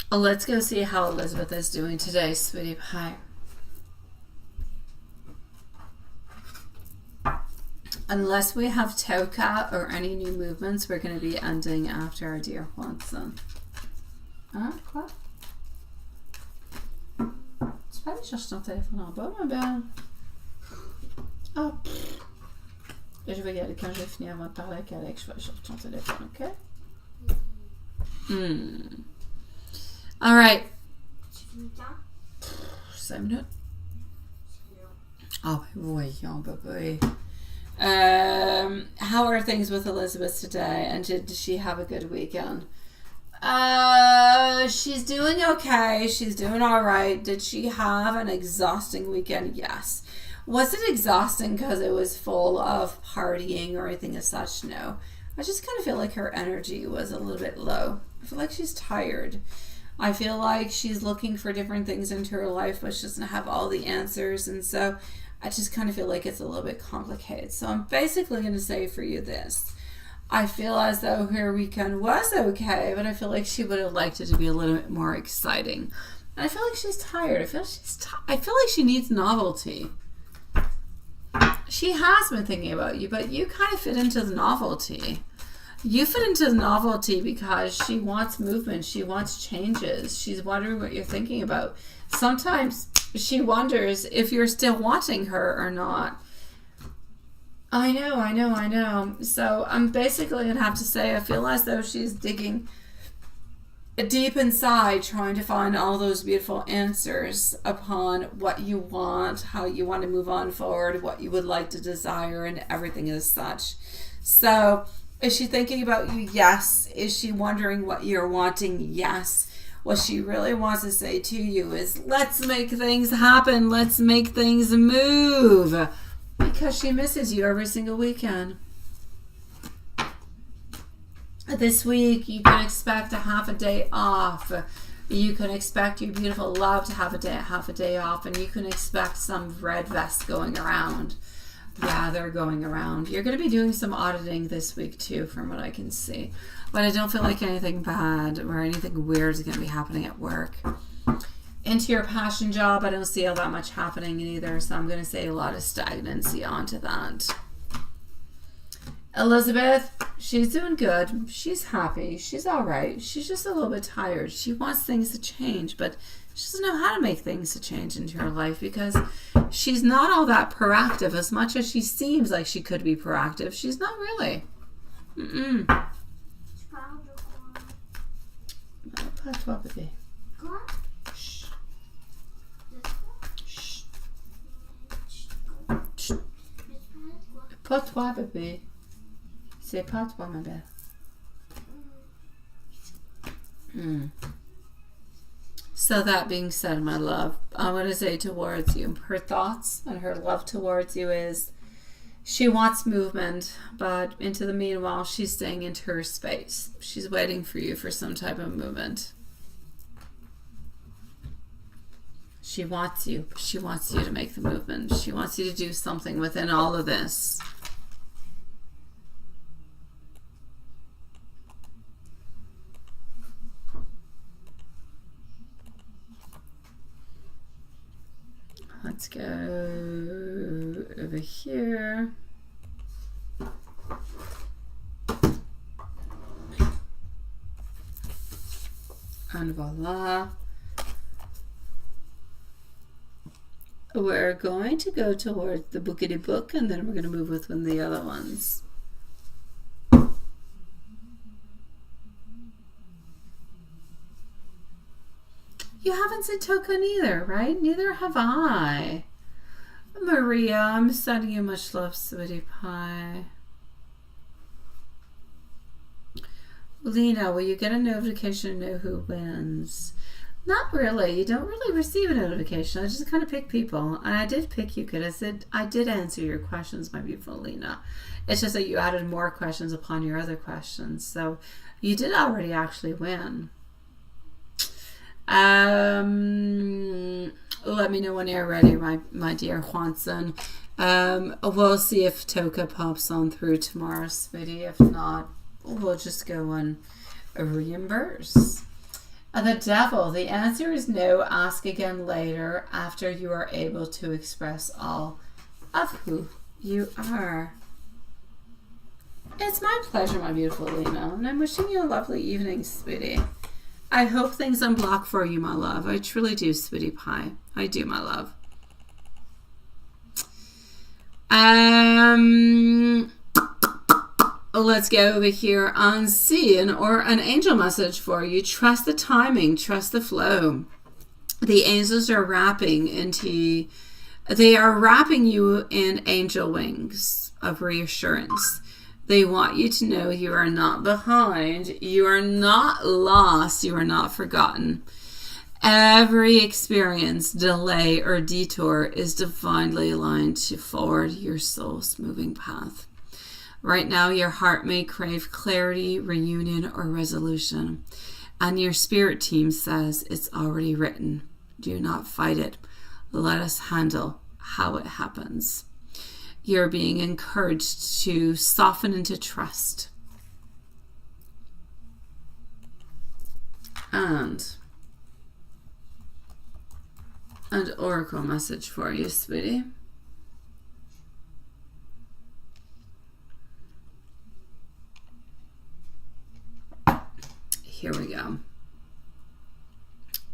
Let's go see how Elizabeth is doing today, sweetie pie. Unless we have Toka or any new movements, we're going to be ending after our dear Juanson. Quoi? Tu peux aller chercher ton téléphone en bas, ma belle? Oh. Je vais y aller quand j'ai fini avant de parler avec Alex. Je vais aller chercher ton téléphone, ok? All right. 5 minutes. Oh, voyons, bébé. How are things with Elizabeth today? And did she have a good weekend? She's doing okay. She's doing all right. Did she have an exhausting weekend? Yes. Was it exhausting because it was full of partying or anything as such? No. I just kind of feel like her energy was a little bit low. I feel like she's tired. I feel like she's looking for different things into her life, but she doesn't have all the answers. And so I just kind of feel like it's a little bit complicated. So I'm basically going to say for you this. I feel as though her weekend was okay, but I feel like she would have liked it to be a little bit more exciting. And I feel like she's tired. I feel like she needs novelty. She has been thinking about you, but you kind of fit into the novelty. You fit into the novelty because she wants movement. She wants changes. She's wondering what you're thinking about. Sometimes she wonders if you're still wanting her or not. I know. So I'm basically going to have to say I feel as though she's digging deep inside, trying to find all those beautiful answers upon what you want, how you want to move on forward, what you would like to desire, and everything as such. So is she thinking about you? Yes. Is she wondering what you're wanting? Yes. What she really wants to say to you is, let's make things happen. Let's make things move. Because she misses you every single weekend. This week, you can expect a half a day off. You can expect your beautiful love to have half a day off. And you can expect some red vests going around. Yeah, they're going around. You're going to be doing some auditing this week too, from what I can see. But I don't feel like anything bad or anything weird is going to be happening at work. Into your passion job, I don't see all that much happening either, so I'm going to say a lot of stagnancy onto that. Elizabeth, she's doing good. She's happy. She's all right. She's just a little bit tired. She wants things to change, but she doesn't know how to make things to change into her life because she's not all that proactive. As much as she seems like she could be proactive, she's not really. Pas-toi, bébé. Pas toi, bébé. C'est pas toi, ma belle. So that being said, my love, I'm going to say towards you, her thoughts and her love towards you is she wants movement, but into the meanwhile, she's staying into her space. She's waiting for you for some type of movement. She wants you. She wants you to make the movement. She wants you to do something within all of this. Let's go over here. And voila. We're going to go towards the bookity book and then we're going to move with one of the other ones. You haven't said token either, right? Neither have I. Maria, I'm sending you much love, sweetie pie. Lena, will you get a notification to know who wins? Not really. You don't really receive a notification. I just kind of pick people. And I did pick you, kid. I did answer your questions, my beautiful Lena. It's just that you added more questions upon your other questions. So you did already actually win. Let me know when you're ready, my dear Juanson. We'll see if Toka pops on through tomorrow, sweetie. If not, we'll just go and reimburse. The devil, the answer is no. Ask again later after you are able to express all of who you are. It's my pleasure, my beautiful Lena, and I'm wishing you a lovely evening, sweetie. I hope things unblock for you, my love. I truly do, sweetie pie. I do, my love. Let's go over here on seeing or an angel message for you. Trust the timing. Trust the flow. The angels are wrapping you in angel wings of reassurance. They want you to know you are not behind. You are not lost. You are not forgotten. Every experience, delay, or detour is divinely aligned to forward your soul's moving path. Right now, your heart may crave clarity, reunion, or resolution. And your spirit team says it's already written. Do not fight it. Let us handle how it happens. You're being encouraged to soften into trust. and an oracle message for you, sweetie. Here we go.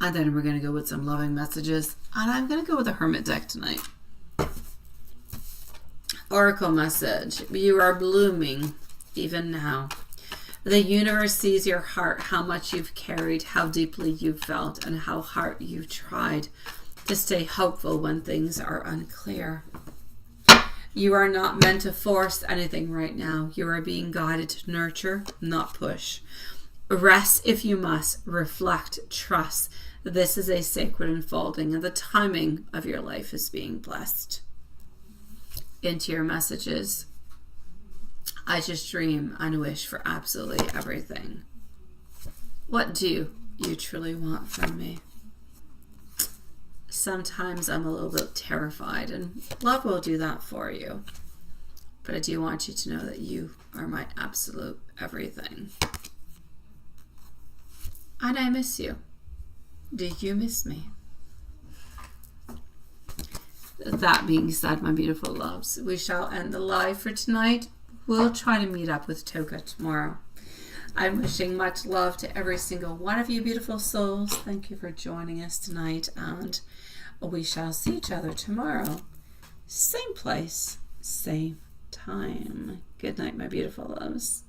And then we're going to go with some loving messages. And I'm going to go with a Hermit deck tonight. Oracle message. You are blooming even now. The universe sees your heart, how much you've carried, how deeply you've felt, and how hard you've tried to stay hopeful when things are unclear. You are not meant to force anything right now. You are being guided to nurture, not push. Rest if you must. Reflect. Trust. This is a sacred unfolding, and the timing of your life is being blessed. Into your messages. I just dream and wish for absolutely everything. What do you truly want from me? Sometimes I'm a little bit terrified, and love will do that for you. But I do want you to know that you are my absolute everything. And I miss you. Do you miss me? That being said, my beautiful loves, we shall end the live for tonight. We'll try to meet up with Toka tomorrow. I'm wishing much love to every single one of you beautiful souls. Thank you for joining us tonight, and we shall see each other tomorrow. Same place, same time. Good night, my beautiful loves.